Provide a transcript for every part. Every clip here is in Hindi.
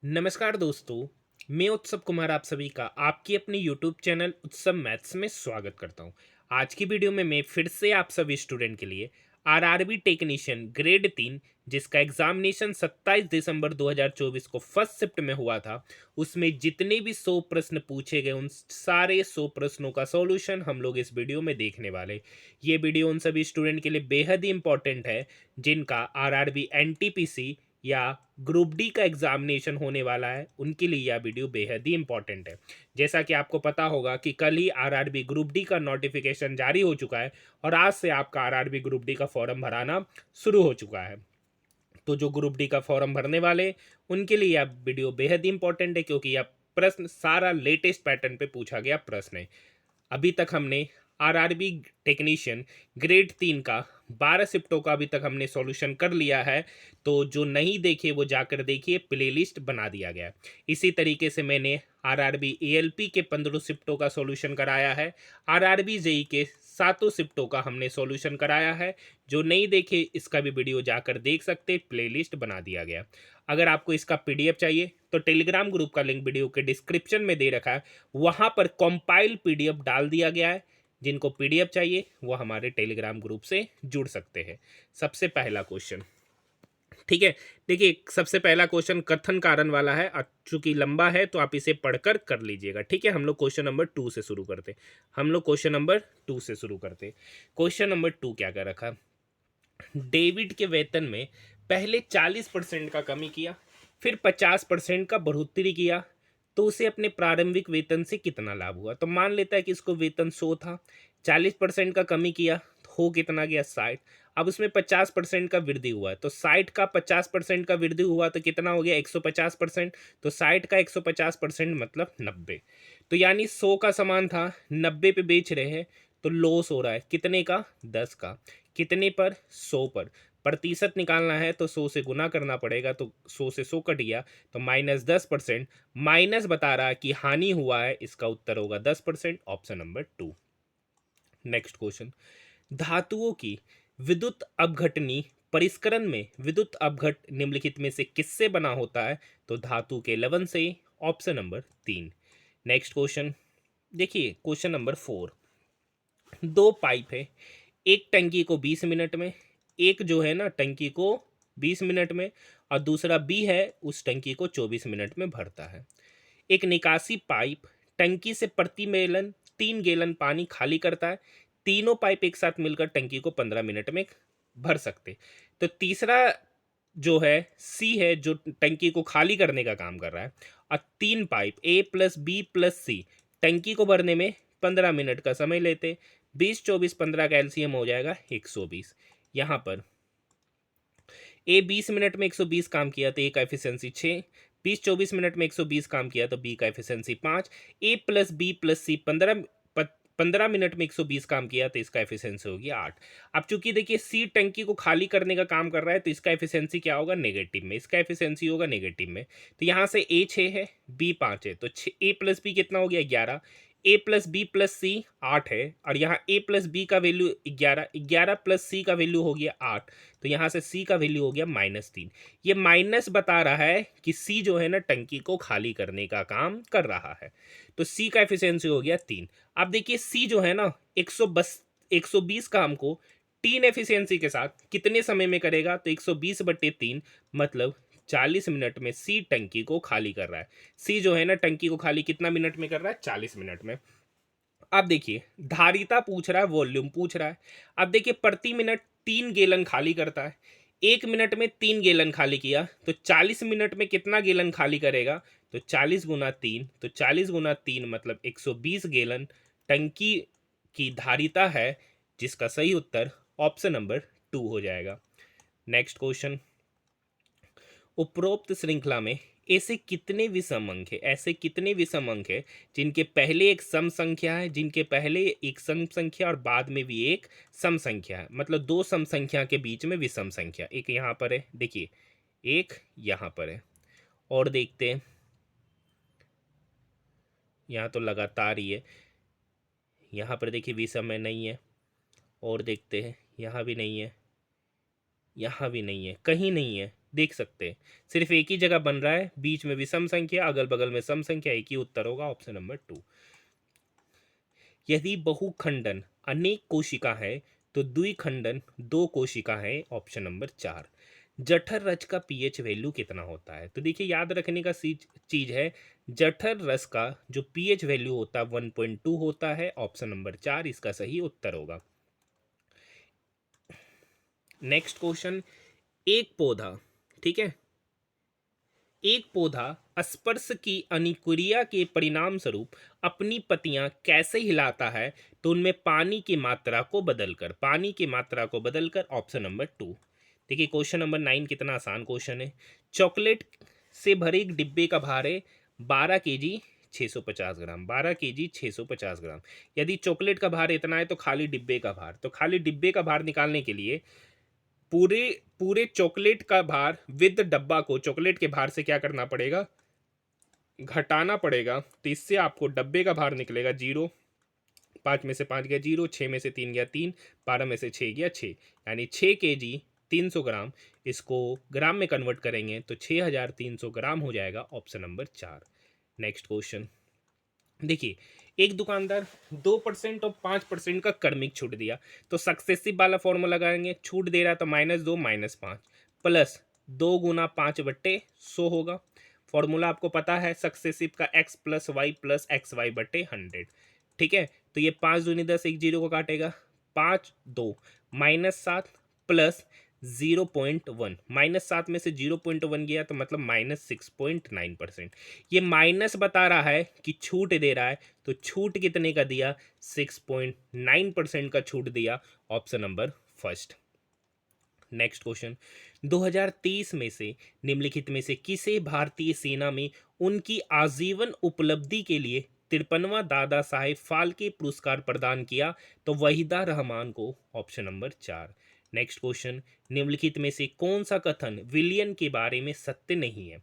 नमस्कार दोस्तों, मैं उत्सव कुमार आप सभी का आपकी अपने यूट्यूब चैनल उत्सव मैथ्स में स्वागत करता हूं। आज की वीडियो में मैं फिर से आप सभी स्टूडेंट के लिए आरआरबी टेक्नीशियन ग्रेड 3 जिसका एग्जामिनेशन 27 दिसंबर 2024 को फर्स्ट शिफ्ट में हुआ था, उसमें जितने भी 100 प्रश्न पूछे गए उन सारे 100 प्रश्नों का सॉल्यूशन हम लोग इस वीडियो में देखने वाले। ये वीडियो उन सभी स्टूडेंट के लिए बेहद ही इंपॉर्टेंट है जिनका आरआरबी एनटीपीसी या ग्रुप डी का एग्जामिनेशन होने वाला है, उनके लिए यह वीडियो बेहद ही इंपॉर्टेंट है। जैसा कि आपको पता होगा कि कल ही आरआरबी ग्रुप डी का नोटिफिकेशन जारी हो चुका है और आज से आपका आरआरबी ग्रुप डी का फॉर्म भराना शुरू हो चुका है। तो जो ग्रुप डी का फॉर्म भरने वाले उनके लिए यह वीडियो बेहद ही इंपॉर्टेंट है, क्योंकि यह प्रश्न सारा लेटेस्ट पैटर्न पे पूछा गया प्रश्न है। अभी तक हमने आरआरबी टेक्नीशियन ग्रेड 3 का 12 शिफ्टों का अभी तक हमने सॉल्यूशन कर लिया है। तो जो नहीं देखे वो जाकर देखिए, प्लेलिस्ट बना दिया गया है। इसी तरीके से मैंने आरआरबी एएलपी के 15 शिफ्टों का सॉल्यूशन कराया है। आरआरबी जेई के 7 शिफ्टों का हमने सॉल्यूशन कराया है। जो नहीं देखे इसका भी वीडियो जाकर देख सकते, प्लेलिस्ट बना दिया गया। अगर आपको इसका पीडीएफ चाहिए तो टेलीग्राम ग्रुप का लिंक वीडियो के डिस्क्रिप्शन में दे रखा है, वहां पर कंपाइल पीडीएफ डाल दिया गया है। जिनको पीडीएफ चाहिए वो हमारे टेलीग्राम ग्रुप से जुड़ सकते हैं। सबसे पहला क्वेश्चन, ठीक है, देखिए सबसे पहला क्वेश्चन कथन कारण वाला है और चूंकि लंबा है तो आप इसे पढ़कर कर लीजिएगा। ठीक है, हम लोग क्वेश्चन नंबर 2 से शुरू करते क्वेश्चन नंबर 2 क्या कर रखा? डेविड के वेतन में पहले 40% का कमी किया, फिर 50% का बढ़ोतरी किया, तो उसे अपने प्रारंभिक वेतन से कितना लाभ हुआ? तो मान लेता है कि इसको वेतन 100 था, 40% का कमी किया, हो कितना गया 60। अब उसमें 50% का वृद्धि हुआ है, तो 60 का 50% का वृद्धि हुआ तो कितना हो गया 150%। तो 60 का 150% मतलब 90। तो यानी 100 का सामान था, 90 पे बेच रहे हैं, तो लॉस हो रहा है कितने का? 10 का। कितने पर? 100 पर। प्रतिशत निकालना है तो 100 से गुना करना पड़ेगा, तो 100 से 100 कट गया तो -10%। माइनस बता रहा है कि हानि हुआ है, इसका उत्तर होगा 10%, ऑप्शन नंबर 2। नेक्स्ट क्वेश्चन, धातुओं की विद्युत अपघटनी परिष्करण में विद्युत अपघट निम्नलिखित में से किससे बना होता है? तो धातु के लवण से, ऑप्शन नंबर 3। नेक्स्ट क्वेश्चन देखिए, क्वेश्चन नंबर 4। दो पाइप है, एक टंकी को 20 मिनट में, एक जो है ना टंकी को 20 मिनट में, और दूसरा बी है उस टंकी को 24 मिनट में भरता है। एक निकासी पाइप टंकी से प्रति गैलन 3 गैलन पानी खाली करता है। तीनों पाइप एक साथ मिलकर टंकी को 15 मिनट में भर सकते। तो तीसरा जो है सी है, जो टंकी को खाली करने का काम कर रहा है, और 3 pipe A plus B plus C टंकी को भरने में 15 मिनट का समय लेते। 20 24 15 का एलसीएम हो जाएगा 120। यहाँ पर ए 20 मिनट में 120 काम किया तो ए का एफिशिएंसी 6, 20 24 मिनट में 120 काम किया तो बी का एफिशिएंसी 5, ए प्लस बी प्लस सी 15 मिनट में 120 काम किया तो इसका एफिशिएंसी होगी 8। अब चूंकि देखिए सी टंकी को खाली करने का काम कर रहा है, तो इसका एफिशिएंसी क्या होगा? नेगेटिव में। इसका एफिशिएंसी होगा नेगेटिव में। तो यहाँ से ए 6 है, बी 5 है, तो ए प्लस बी कितना हो गया? 11। ए प्लस बी प्लस सी 8 है, और यहाँ ए प्लस बी का वैल्यू 11, 11 प्लस सी का वैल्यू हो गया 8, तो यहाँ से सी का वैल्यू हो गया -3। ये माइनस बता रहा है कि सी जो है ना टंकी को खाली करने का काम कर रहा है, तो सी का एफिशिएंसी हो गया 3। अब देखिए सी जो है ना 120 काम को 3 एफिशिएंसी के साथ कितने समय में करेगा? तो 120/3 मतलब 40 मिनट में सी टंकी को खाली कर रहा है। सी जो है ना टंकी को खाली कितना मिनट में कर रहा है? 40 मिनट में। अब देखिए धारिता पूछ रहा है, वॉल्यूम पूछ रहा है। अब देखिए प्रति मिनट 3 गैलन खाली करता है। 1 मिनट में 3 गैलन खाली किया तो 40 मिनट में कितना गैलन खाली करेगा? तो 40 गुना 3, तो 40 गुना 3 मतलब 120 गैलन टंकी की धारिता है, जिसका सही उत्तर ऑप्शन नंबर 2 हो जाएगा। नेक्स्ट क्वेश्चन, उपरोक्त श्रृंखला में ऐसे कितने विषम अंक है जिनके पहले एक सम संख्या है, जिनके पहले एक सम संख्या और बाद में भी एक सम संख्या है, मतलब दो सम संख्या के बीच में विषम संख्या। एक यहाँ पर है, देखिए एक यहाँ पर है, और देखते हैं यहाँ तो लगातार ही है, यहाँ पर देखिए विषम में नहीं है, और देखते हैं यहाँ भी नहीं है, यहाँ भी नहीं है, कहीं नहीं है, देख सकते हैं, सिर्फ एक ही जगह बन रहा है, बीच में विषम संख्या, अगल बगल में सम संख्या, एक ही उत्तर होगा ऑप्शन नंबर 2। यदि बहुखंडन अनेक कोशिका है तो द्विखंडन दो कोशिका है, ऑप्शन नंबर 4। जठर रस का पीएच वैल्यू कितना होता है? तो देखिए याद रखने का चीज है, जठर रस का जो पीएच वैल्यू होता है 1.2 होता है, ऑप्शन नंबर 4 इसका सही उत्तर होगा। नेक्स्ट क्वेश्चन, एक पौधा, ठीक है, एक पौधा स्पर्श की अनुक्रिया के परिणाम स्वरूप अपनी पत्तियां कैसे हिलाता है? तो उनमें पानी की मात्रा को बदलकर, ऑप्शन नंबर 2। देखिए क्वेश्चन नंबर 9 कितना आसान क्वेश्चन है। चॉकलेट से भरे एक डिब्बे का भार है 12 kg 650 ग्राम, 12 kg 650 ग्राम। यदि चॉकलेट का भार इतना है तो खाली डिब्बे का भार, तो खाली डिब्बे का भार निकालने के लिए पूरे पूरे चॉकलेट का भार विद डब्बा को चॉकलेट के भार से क्या करना पड़ेगा, घटाना पड़ेगा। तो इससे आपको डब्बे का भार निकलेगा 0, 5 में से 5 गया 0, 6 में से 3 गया 3, 12 में से 6 गया 6, यानी 6 kg 300 ग्राम। इसको ग्राम में कन्वर्ट करेंगे तो 6300 ग्राम हो जाएगा, ऑप्शन नंबर 4। नेक्स्ट क्वेश्चन देखिए, एक दुकानदार 2% और 5% का क्रमिक छूट दिया, तो सक्सेसिव वाला फॉर्मूला लगाएंगे। छूट दे रहा है तो -2 -5 प्लस 2 × 5/100 होगा। फॉर्मूला आपको पता है सक्सेसिव का x + y + xy/100, ठीक है। तो ये 5 दूनी 10, एक जीरो को काटेगा, 5 2 -7 प्लस 0.1, -7 में से 0.1 गया तो मतलब -6.9%। ये माइनस बता रहा है कि छूट दे रहा है, तो छूट कितने का दिया, 6.9% का छूट दिया, option number first. Next question, 2023 में से निम्नलिखित में से किसे भारतीय सेना में उनकी आजीवन उपलब्धि के लिए 53वां दादा साहेब फाल्के पुरस्कार प्रदान किया? तो वहीदा रहमान को, ऑप्शन नंबर 4। नेक्स्ट क्वेश्चन, निम्नलिखित में से कौन सा कथन विलियन के बारे में सत्य नहीं है?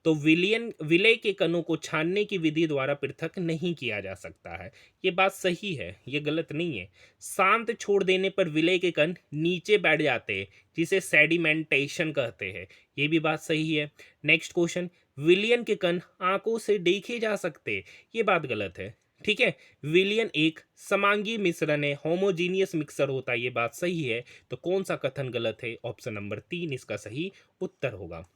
तो विलय के कणों को छानने की विधि द्वारा पृथक नहीं किया जा सकता है, ये बात सही है, ये गलत नहीं है। शांत छोड़ देने पर विलय के कण नीचे बैठ जाते हैं, जिसे सेडिमेंटेशन कहते हैं, ये भी बात सही है। नेक्स्ट क्वेश्चन, विलियन के कण आंखों से देखे जा सकते हैं, ये बात गलत है, ठीक है। विलियन एक समांगी मिश्रण है, होमोजीनियस मिक्सर होता है, ये बात सही है। तो कौन सा कथन गलत है? ऑप्शन नंबर 3 इसका सही उत्तर होगा।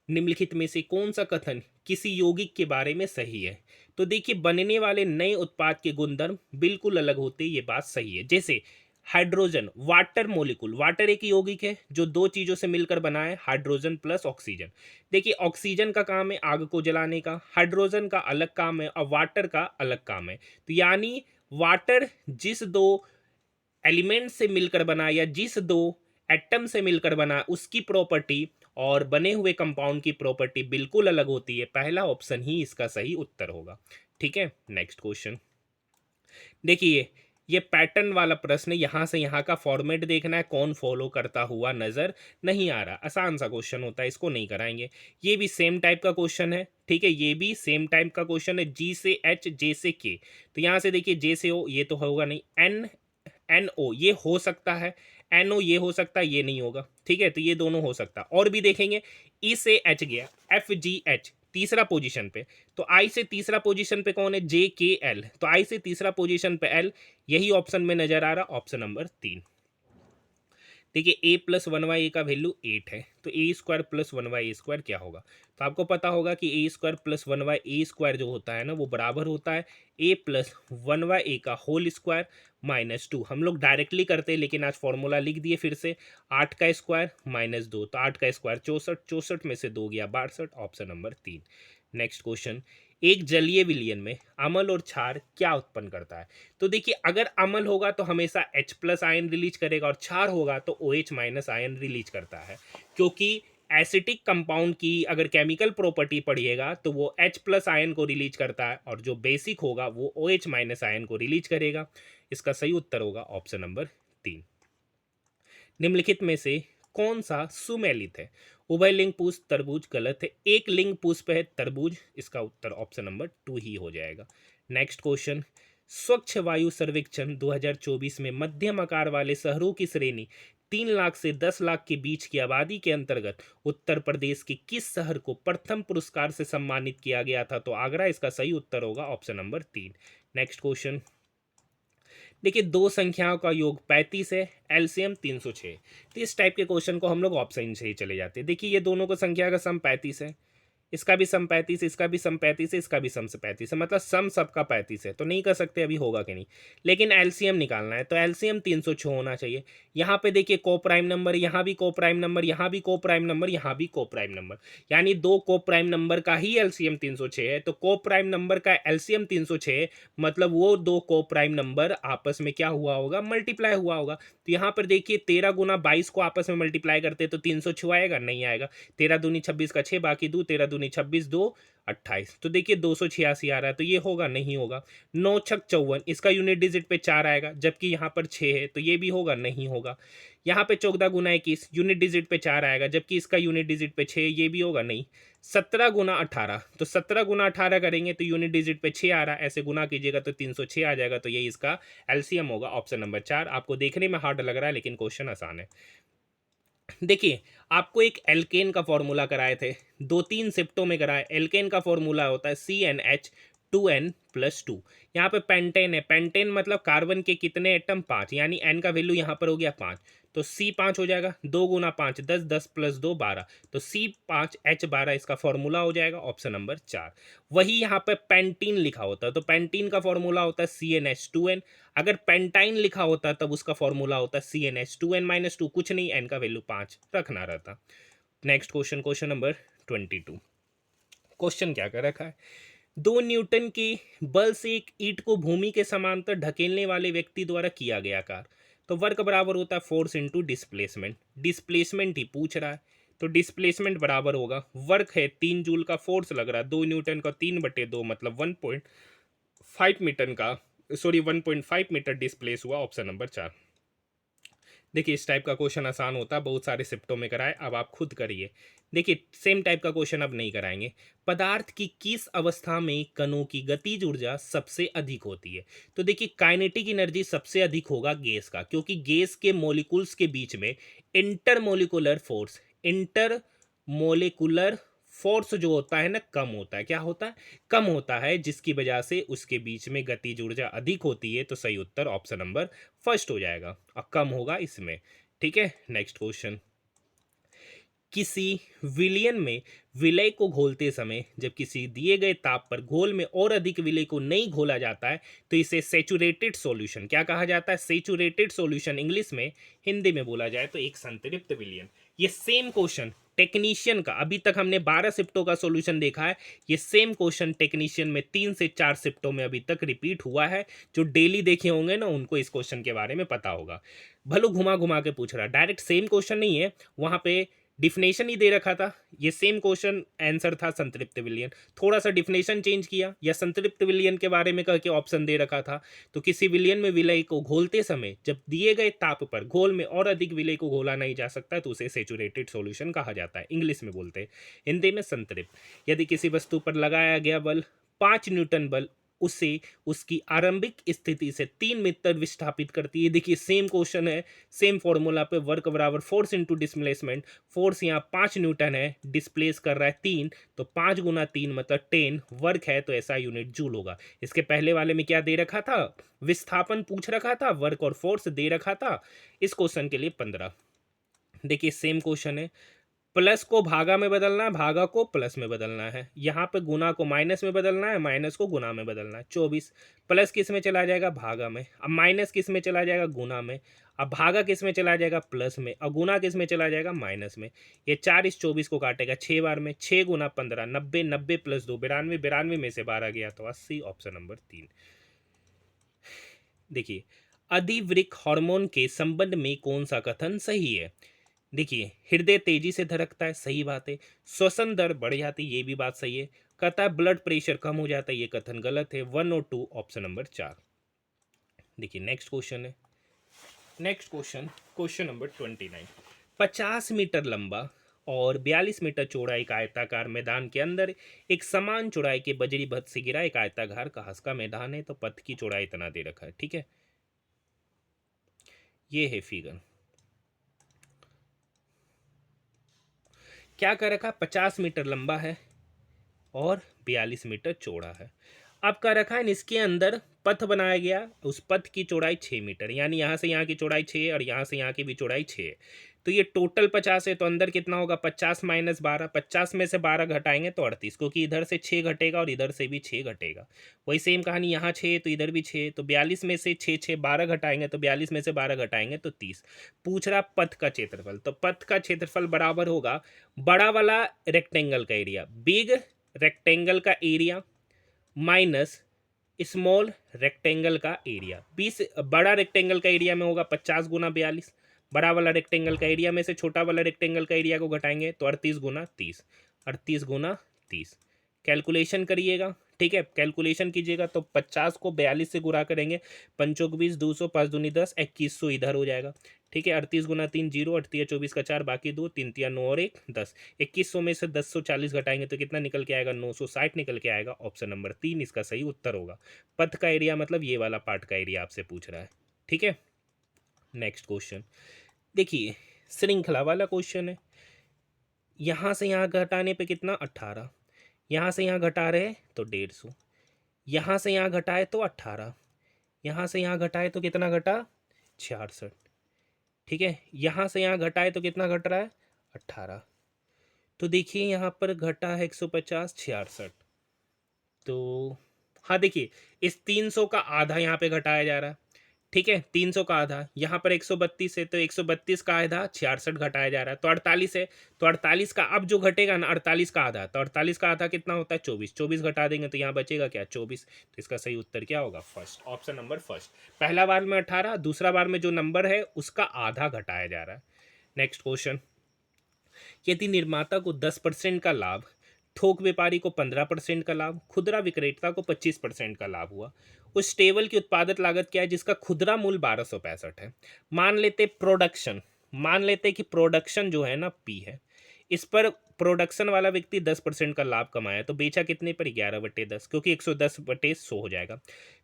निम्नलिखित में से कौन सा कथन किसी यौगिक के बारे में सही है? तो देखिए, बनने वाले नए उत्पाद के गुणधर्म बिल्कुल अलग होते हैं, ये बात सही है। जैसे हाइड्रोजन, वाटर मोलिकुल, वाटर एक यौगिक है जो दो चीजों से मिलकर बना है, हाइड्रोजन प्लस ऑक्सीजन। देखिए ऑक्सीजन का काम है आग को जलाने का, हाइड्रोजन का अलग काम है और वाटर का अलग काम है। तो यानी वाटर जिस दो एलिमेंट से मिलकर बना या जिस दो एटम से मिलकर बना, उसकी प्रॉपर्टी और बने हुए कंपाउंड की प्रॉपर्टी बिल्कुल अलग होती है। पहला ऑप्शन ही इसका सही उत्तर होगा, ठीक है। नेक्स्ट क्वेश्चन देखिए, ये पैटर्न वाला प्रश्न, यहां से यहां का फॉर्मेट देखना है, कौन फॉलो करता हुआ नजर नहीं आ रहा। आसान सा क्वेश्चन होता है, इसको नहीं कराएंगे। ये भी सेम टाइप का क्वेश्चन है, ठीक है, ये भी सेम टाइप का क्वेश्चन है। जी से एच, जे से के, तो यहां से देखिए जे से ओ, ये तो होगा नहीं। एन एन ओ ये हो सकता है, एन ओ ये हो सकता है, ये नहीं होगा, ठीक है। तो ये दोनों हो सकता है। और भी देखेंगे, ई से एच गया, एफ जी एच तीसरा पोजीशन पे, तो आई से तीसरा पोजीशन पे कौन है, जे के एल, तो आई से तीसरा पोजीशन पे एल, यही ऑप्शन में नजर आ रहा, ऑप्शन नंबर 3। देखिए ए प्लस 1/a का वैल्यू 8 है, तो a² + 1/a² क्या होगा? तो आपको पता होगा कि a² + 1/a² जो होता है ना, वो बराबर होता है a + 1/a का होल स्क्वायर -2। हम लोग डायरेक्टली करते हैं, लेकिन आज फॉर्मूला लिख दिए फिर से, 8 का स्क्वायर -2, तो 8 का स्क्वायर 64, 64 में से 2 गया 62, ऑप्शन नंबर 3। नेक्स्ट क्वेश्चन, एक जलीय विलयन में अम्ल और क्षार क्या उत्पन्न करता है? तो देखिए, अगर अम्ल होगा तो हमेशा H+ आयन रिलीज करेगा, और क्षार होगा तो OH- आयन रिलीज करता है, क्योंकि एसिटिक कंपाउंड की अगर केमिकल प्रॉपर्टी पढ़िएगा तो वो H+ आयन को रिलीज करता है, और जो बेसिक होगा वो OH- आयन को रिलीज करेगा। इसका सही उत्तर होगा ऑप्शन नंबर 3। निम्नलिखित में से कौन सा सुमेलित है? उभय लिंग पुष्प तरबूज गलत है, एक लिंग पुष्प है तरबूज, इसका उत्तर ऑप्शन नंबर 2 ही हो जाएगा। नेक्स्ट क्वेश्चन, स्वच्छ वायु सर्वेक्षण 2024 में मध्यम आकार वाले शहरों की श्रेणी 3 लाख से 10 लाख के बीच की आबादी के अंतर्गत उत्तर प्रदेश के किस शहर को प्रथम पुरस्कार से सम्मानित किया गया था? तो आगरा इसका सही उत्तर होगा, ऑप्शन नंबर 3। नेक्स्ट क्वेश्चन देखिए, दो संख्याओं का योग 35 है, एलसीएम 306। तो इस टाइप के क्वेश्चन को हम लोग ऑप्शन से ही चले जाते हैं। देखिए, ये दोनों को संख्या का सम 35 है, इसका भी सम 35, इसका भी सम 35 है, इसका भी सम से 35 है, मतलब सम सबका 35 है। तो नहीं कर सकते, अभी होगा कि नहीं। लेकिन एलसीएम निकालना है, तो एलसीएम 306 होना चाहिए। यहाँ पे देखिए को प्राइम नंबर, यहाँ भी को प्राइम नंबर, यहाँ भी को प्राइम नंबर, यहाँ भी को प्राइम नंबर, यानी दो को प्राइम नंबर का ही एलसीएम 306 है। तो को प्राइम नंबर का एलसीएम 306, मतलब वो दो को प्राइम नंबर आपस में क्या हुआ होगा, मल्टीप्लाई हुआ होगा। तो यहाँ पर देखिए 13 गुना 22 को आपस में मल्टीप्लाई करते तो 306 आएगा, नहीं आएगा। 13 दूनी 26 का 6, बाकी 2, 13 दूनी 26, 2 28। तो देखिए 286 आ रहा है, तो ये होगा, नहीं होगा। 9 छक 54, इसका यूनिट डिजिट पे 4 आएगा, जबकि यहाँ पर 6 है, तो ये भी होगा, नहीं होगा। यहाँ पे 14 गुना 21, यूनिट डिजिट पे 4 आएगा, जबकि इसका यूनिट डिजिट पे 6, ये भी होगा, नहीं। 17 गुना 18, तो 17 गुना 18 करेंगे तो यूनिट डिजिट पे 6 आ रहा है, ऐसे गुना कीजिएगा तो 306 आ जाएगा। तो ये इसका एलसीएम होगा, ऑप्शन नंबर 4। आपको देखने में हार्ड लग रहा है, लेकिन क्वेश्चन आसान है। देखिए, आपको एक एल्केन का फॉर्मूला कराए थे, 2-3 शिफ्टों में कराए। एल्केन का फॉर्मूला होता है CnH2n+2। यहाँ पे पेंटेन है, पेंटेन मतलब कार्बन के कितने एटम, 5, यानी n का वैल्यू यहाँ पर हो गया 5, तो C5 हो जाएगा। 2 गुना 5 10, 10 + 2 12, तो C5H12 इसका फॉर्मूला हो जाएगा, ऑप्शन नंबर 4। वही यहाँ पे पेंटीन लिखा होता है, तो पेंटीन का फॉर्मूला होता है CnH2n। अगर पेंटाइन लिखा होता तब उसका फॉर्मूला होता CnH2n-2, कुछ नहीं, n का वैल्यू 5 रखना रहता। Next question, question number 22। Question क्या कर रखा है, 2 न्यूटन के बल से एक ईंट को भूमि के समांतर ढकेलने वाले व्यक्ति द्वारा किया गया कार्य। तो वर्क बराबर होता है फोर्स इंटू डिस्प्लेसमेंट, डिस्प्लेसमेंट ही पूछ रहा है, तो डिस्प्लेसमेंट बराबर होगा, वर्क है 3 जूल का, फोर्स लग रहा है 2 न्यूटन का, 3/2 मतलब 1.5 मीटर का, सॉरी 1.5 मीटर डिस्प्लेस हुआ, ऑप्शन नंबर 4। देखिए, इस टाइप का क्वेश्चन आसान होता है, बहुत सारे शिफ्टों में कराए, अब आप खुद करिए। देखिए, सेम टाइप का क्वेश्चन अब नहीं कराएंगे। पदार्थ की किस अवस्था में कणों की गतिज ऊर्जा सबसे अधिक होती है? तो देखिए, काइनेटिक एनर्जी सबसे अधिक होगा गैस का, क्योंकि गैस के मॉलिक्यूल्स के बीच में इंटरमोलिकुलर फोर्स, इंटरमोलिकुलर फोर्स जो होता है ना, कम होता है। क्या होता है? कम होता है, जिसकी वजह से उसके बीच में गतिज ऊर्जा अधिक होती है। तो सही उत्तर ऑप्शन नंबर फर्स्ट हो जाएगा, और कम होगा इसमें। ठीक है, नेक्स्ट क्वेश्चन, किसी विलयन में विलय को घोलते समय जब किसी दिए गए ताप पर घोल में और अधिक विलय को नहीं घोला जाता है तो इसे सैचुरेटेड सॉल्यूशन क्या कहा जाता है? सैचुरेटेड सॉल्यूशन इंग्लिश में, हिंदी में बोला जाए तो एक संतृप्त विलयन। ये सेम क्वेश्चन टेक्नीशियन का, अभी तक हमने 12 शिफ्टों का सॉल्यूशन देखा है, ये सेम क्वेश्चन टेक्नीशियन में 3 से 4 शिफ्टों में अभी तक रिपीट हुआ है। जो डेली देखे होंगे ना, उनको इस क्वेश्चन के बारे में पता होगा। भलो घुमा घुमा के पूछ रहा, डायरेक्ट सेम क्वेश्चन नहीं है, वहां पे डिफिनेशन ही दे रखा था। ये सेम क्वेश्चन आंसर था संतृप्त विलयन, थोड़ा सा डिफिनेशन चेंज किया, या संतृप्त विलयन के बारे में कह के ऑप्शन दे रखा था। तो किसी विलयन में विलय को घोलते समय जब दिए गए ताप पर घोल में और अधिक विलय को घोला नहीं जा सकता तो उसे सैचुरेटेड सॉल्यूशन कहा जाता है, इंग्लिश में बोलते हैं, हिंदी में संतृप्त। यदि किसी वस्तु पर लगाया गया बल 5 न्यूटन बल उसे उसकी आरंभिक स्थिति से 3 मीटर विस्थापित करती है। देखिए, सेम क्वेश्चन है, सेम फॉर्मूला पे, वर्क बराबर फोर्स इंटू डिस्प्लेसमेंट। फोर्स यहाँ 5 न्यूटन है, डिस्प्लेस कर रहा है 3, तो 5 गुना 3 मतलब 10, वर्क है तो ऐसा यूनिट जूल होगा। इसके पहले वाले में क्या दे रखा था? विस्थापन पूछ रखा था, वर्क और फोर्स दे रखा था। इस क्वेश्चन के लिए 15। देखिए, सेम क्वेश्चन है, प्लस को भागा में बदलना है, भागा को प्लस में बदलना है, यहाँ पे गुना को माइनस में बदलना है, माइनस को गुना में बदलना है। 24 प्लस किस में चला जाएगा? भागा में। अब माइनस किस में चला जाएगा? गुना में। अब भागा किस में चला जाएगा? प्लस में। और गुना किस में चला जाएगा? माइनस में। ये 4 इस 24 को काटेगा 6 बार में, 6 गुना 15, 90, 90 + 2 92, 92 में से 12 गया तो 80, ऑप्शन नंबर 3। देखिए, अधिवृक्क हार्मोन के संबंध में कौन सा कथन सही है? देखिए, हृदय तेजी से धड़कता है, सही बात है। श्वसन दर बढ़ जाती है, ये भी बात सही है। कहता है ब्लड प्रेशर कम हो जाता है, ये कथन गलत है। 1 और 2, ऑप्शन नंबर 4। देखिए, नेक्स्ट क्वेश्चन है, next question, question number 29। 50 metre लंबा और 42 मीटर चौड़ा एक आयताकार मैदान के अंदर एक समान चौड़ाई के बजरी भत्त से गिरा एक आयताकार घास का मैदान है। तो पथ की चौड़ाई इतना दे रखा है, ठीक है, ये है फिगर। क्या कर रखा, 50 मीटर लंबा है और 42 मीटर चौड़ा है। अब क्या रखा है, इसके अंदर पथ बनाया गया, उस पथ की चौड़ाई 6 मीटर, यानी यहाँ से यहाँ की चौड़ाई 6 और यहाँ से यहाँ की भी चौड़ाई 6। तो ये टोटल 50 है, तो अंदर कितना होगा, 50 - 12, 50 में से 12 घटाएंगे तो 38, क्योंकि इधर से 6 घटेगा और इधर से भी 6 घटेगा। वही सेम कहानी, यहाँ 6 तो इधर भी 6, तो 42 में से 6 6 12 घटाएंगे तो 42 में से 12 घटाएंगे तो 30। पूछ रहा पथ का क्षेत्रफल, तो पथ का क्षेत्रफल बराबर होगा बड़ा वाला रेक्टेंगल का एरिया, बिग रेक्टेंगल का एरिया माइनस स्मॉल रेक्टेंगल का एरिया। 20 बड़ा रेक्टेंगल का एरिया में होगा 50 गुना 42, बड़ा वाला रेक्टेंगल का एरिया में से छोटा वाला रेक्टेंगल का एरिया को घटाएंगे तो 38 गुना 30, 38 गुना 30। कैलकुलेशन करिएगा, ठीक है, कैलकुलेशन कीजिएगा तो 50 को 42 से गुणा करेंगे, 5 को 20, 200, 5 दूनी 10, 2100 इधर हो जाएगा, ठीक है। 38 गुना 3 0, 38 24 का 4, बाकी 2, 3 3 9 और 1 10। 2100 में से 1040 घटाएंगे तो कितना निकल के आएगा, 960 निकल के आएगा। ऑप्शन नंबर 3 इसका सही उत्तर होगा। पथ का एरिया मतलब ये वाला पार्ट का एरिया आपसे पूछ रहा है, ठीक है। नेक्स्ट क्वेश्चन देखिए, श्रृंखला वाला क्वेश्चन है। यहाँ से यहाँ घटाने पे कितना, 18, यहाँ से यहाँ घटा रहे तो 150, यहाँ से यहाँ घटाए तो 18, यहाँ से यहाँ घटाए तो कितना घटा, 66, ठीक है। यहाँ से यहाँ घटाए तो कितना घट रहा है, 18। तो देखिए यहाँ पर घटा है 150, 66। तो हाँ देखिए, इस 300 का आधा यहाँ पे घटाया जा रहा है, ठीक है, 300 का आधा, यहाँ पर 132 है तो 132 का आधा 66 घटाया जा रहा है, तो 48 है, तो 48 का अब जो घटेगा ना 48 का आधा, तो 48 का आधा कितना होता है, 24, 24 घटा देंगे तो यहाँ बचेगा क्या, 24। तो इसका सही उत्तर क्या होगा, फर्स्ट, ऑप्शन नंबर फर्स्ट। पहला बार में 18, दूसरा बार में जो नंबर है उसका आधा घटाया जा रहा है। नेक्स्ट क्वेश्चन, यदि निर्माता को 10% का लाभ, थोक व्यापारी को 15% का लाभ, खुदरा विक्रेता को 25% का लाभ हुआ, उस टेबल की उत्पादक लागत क्या है जिसका खुदरा मूल्य 1265 है। मान लेते प्रोडक्शन, मान लेते कि प्रोडक्शन जो है ना पी है, इस पर प्रोडक्शन वाला व्यक्ति 10% का लाभ कमाया, तो बेचा कितने पर, 11/10, क्योंकि 110/100 हो जाएगा।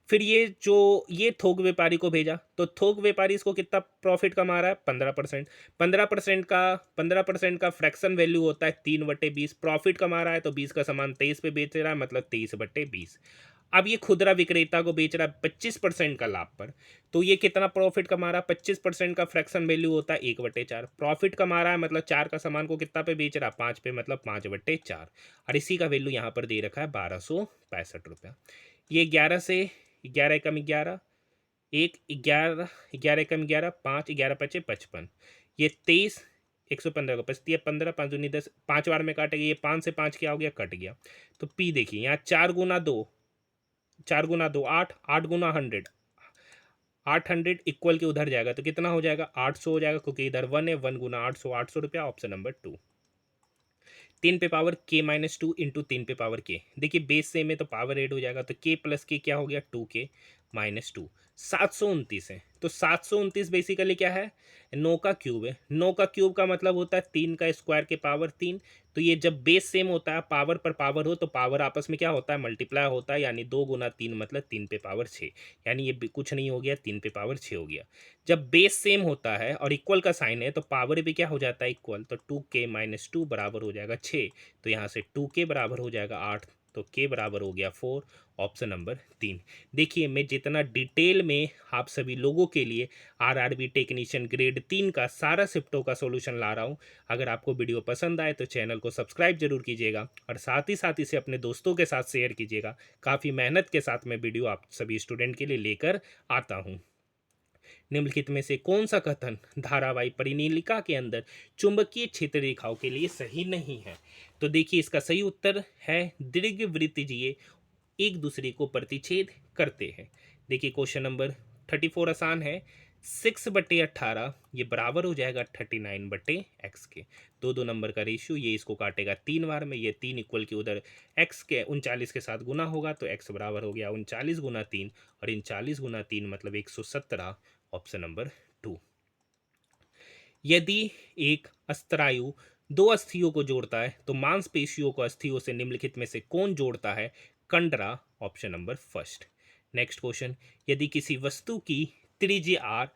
फिर ये थोक व्यापारी को भेजा, तो थोक व्यापारी इसको कितना प्रॉफिट कमा रहा है, 15%। 15% का फ्रैक्शन वैल्यू होता है 3/20, प्रॉफिट कमा रहा है तो 20 का सामान 23 पे बेच रहा है, मतलब 23/20। अब ये खुदरा विक्रेता को बेच रहा है 25% का लाभ पर, तो ये कितना प्रॉफिट कमा रहा है, 25% का फ्रैक्शन वैल्यू होता है 1/4, प्रॉफिट कमा रहा है मतलब 4 का सामान को कितना पे बेच रहा है, 5 पे, मतलब 5/4, और इसी का वैल्यू यहाँ पर दे रखा है 1265 रुपया। ये 11 से 11 कम 11, 1 11, 11 कम 11, 5, 11 पचे 55, ये 23, 115 का 25, 15, 5 दूनी 10, 5 बार में काटेगा, ये 5 से 5 क्या हो गया, कट गया। तो पी देखिए यहाँ 4 गुना 2, 4 गुना 2 8, 8 गुना 100, 800 इक्वल के उधर जाएगा तो कितना हो जाएगा, 800 हो जाएगा, क्योंकि इधर 1 है, 1 गुना 800, 800 रुपया। Option number 2। 3 पे पावर k-2 इंटू 3 पे पावर k, देखिए बेस सेम है तो पावर ऐड हो जाएगा, तो k प्लस के क्या हो गया, 2k-2, 729 है। तो 729 बेसिकली क्या है, 9 का क्यूब है। 9 का क्यूब का मतलब होता है 3 का स्क्वायर के पावर 3। तो ये जब बेस सेम होता है, पावर पर पावर हो, तो पावर आपस में क्या होता है, मल्टीप्लाई होता है, यानी 2 गुना 3 मतलब 3 पे पावर 6, यानी ये कुछ नहीं हो गया, 3 पे पावर 6 हो गया। जब बेस सेम होता है और इक्वल का साइन है तो पावर भी क्या हो जाता है, इक्वल, तो 2k-2 बराबर हो जाएगा 6, तो यहाँ से 2k बराबर हो जाएगा 8, तो k बराबर हो गया 4। Option number 3। देखिए मैं जितना डिटेल में आप सभी लोगों के लिए आरआरबी टेक्नीशियन ग्रेड 3 का सारा शिफ्टों का सॉल्यूशन ला रहा हूँ। अगर आपको वीडियो पसंद आए तो चैनल को सब्सक्राइब जरूर कीजिएगा और साथ ही इसे अपने दोस्तों के साथ शेयर कीजिएगा। काफ़ी मेहनत के साथ मैं वीडियो आप सभी स्टूडेंट के लिए लेकर आता हूँ। निम्नलिखित में से कौन सा कथन धारावाही परिनीलिका के अंदर चुंबकीय क्षेत्र रेखाओं के लिए सही नहीं है? तो देखिए इसका सही उत्तर है दीर्घवृत्तजीय एक दूसरे को प्रतिच्छेद करते हैं। देखिए क्वेश्चन नंबर 34 आसान है। 6/18 ये बराबर हो जाएगा 39/x के। दो नंबर का रेशियो, ये इसको काटेगा 3 बार में, ये 3 इक्वल के उधर x के 39 के साथ गुना होगा तो x बराबर हो गया 39 गुना 3, और 39 गुना 3 मतलब 117। Option number 2। यदि एक अस्त्रायु दो अस्थियों को जोड़ता है तो मांसपेशियों को अस्थियों से निम्नलिखित में से कौन जोड़ता है? कंडरा। Option number first. Next question, यदि किसी वस्तु की त्रिज्या r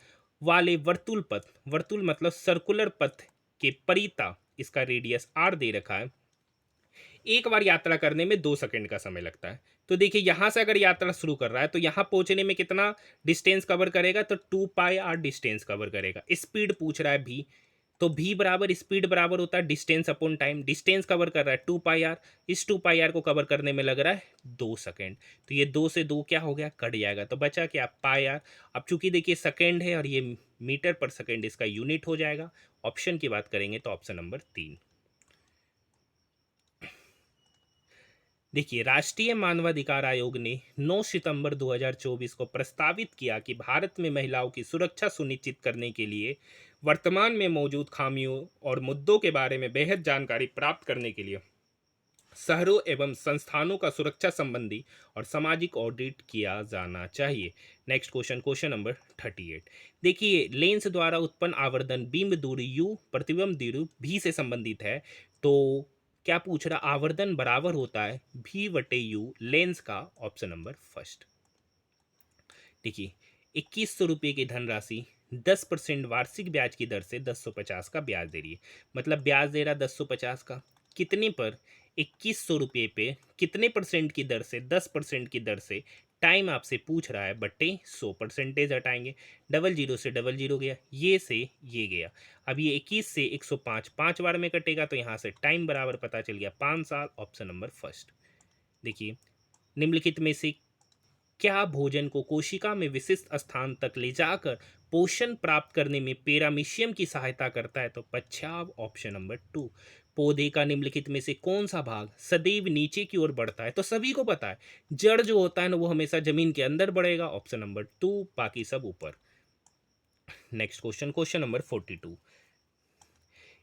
वाले वर्तुल पथ, वर्तुल मतलब सर्कुलर पथ के परिता इसका रेडियस r दे रखा है, एक बार यात्रा करने में 2 सेकंड का समय लगता है। तो देखिए यहां से अगर यात्रा शुरू कर रहा है तो यहां पहुंचने में कितना डिस्टेंस कवर करेगा, तो 2 पाई r डिस्टेंस कवर करेगा। स्पीड पूछ रहा है v, तो v बराबर स्पीड बराबर होता है distance upon time. Distance cover कर रहा है 2 पाई r, इस 2 पाई r को कवर करने में लग रहा है 2 सेकंड। तो ये 2 से 2 क्या हो गया, कट जाएगा, तो बचा क्या, पाई r। अब चूंकि देखिए सेकंड है और ये मीटर पर सेकंड इसका यूनिट हो जाएगा। ऑप्शन की बात करेंगे तो ऑप्शन नंबर 3। देखिए राष्ट्रीय मानवाधिकार आयोग ने 9 सितंबर 2024 को प्रस्तावित किया कि भारत में महिलाओं की सुरक्षा सुनिश्चित करने के लिए वर्तमान में मौजूद खामियों और मुद्दों के बारे में बेहद जानकारी प्राप्त करने के लिए शहरों एवं संस्थानों का सुरक्षा संबंधी और सामाजिक ऑडिट किया जाना चाहिए। Next question, question number 38। देखिए लेंस द्वारा उत्पन्न आवर्धन बिंब दूरी u प्रतिबिंब दूरी v से संबंधित है। तो क्या पूछ रहा, आवर्धन बराबर होता है v बटे u लेंस का। Option number first. देखिए 2100 रुपये की धनराशि 10% वार्षिक ब्याज की दर से 1050 का ब्याज दे रही है। मतलब ब्याज दे रहा 1050 का, कितने पर, 2100 रुपये पे कितने परसेंट की दर से, 10% की दर से। टाइम आपसे पूछ रहा है, बट्टे 100% हटाएंगे। डबल जीरो से डबल जीरो गया, ये से ये गया। अब ये 21 से 105 5 बार में कटेगा, तो यहाँ से टाइम बराबर पता चल गया 5 साल। Option number first. देखिए निम्नलिखित में से क्या भोजन को कोशिका में विशिष्ट स्थान तक ले जाकर पोषण प्राप्त करने में पेरामीशियम की सहायता करता है, तो पच्छाव। Option number 2। पौधे का निम्नलिखित में से कौन सा भाग सदैव नीचे की ओर बढ़ता है, तो सभी को पता है जड़ जो होता है ना वो हमेशा जमीन के अंदर बढ़ेगा। ऑप्शन नंबर 2, बाकी सब ऊपर। Next question, question number 42।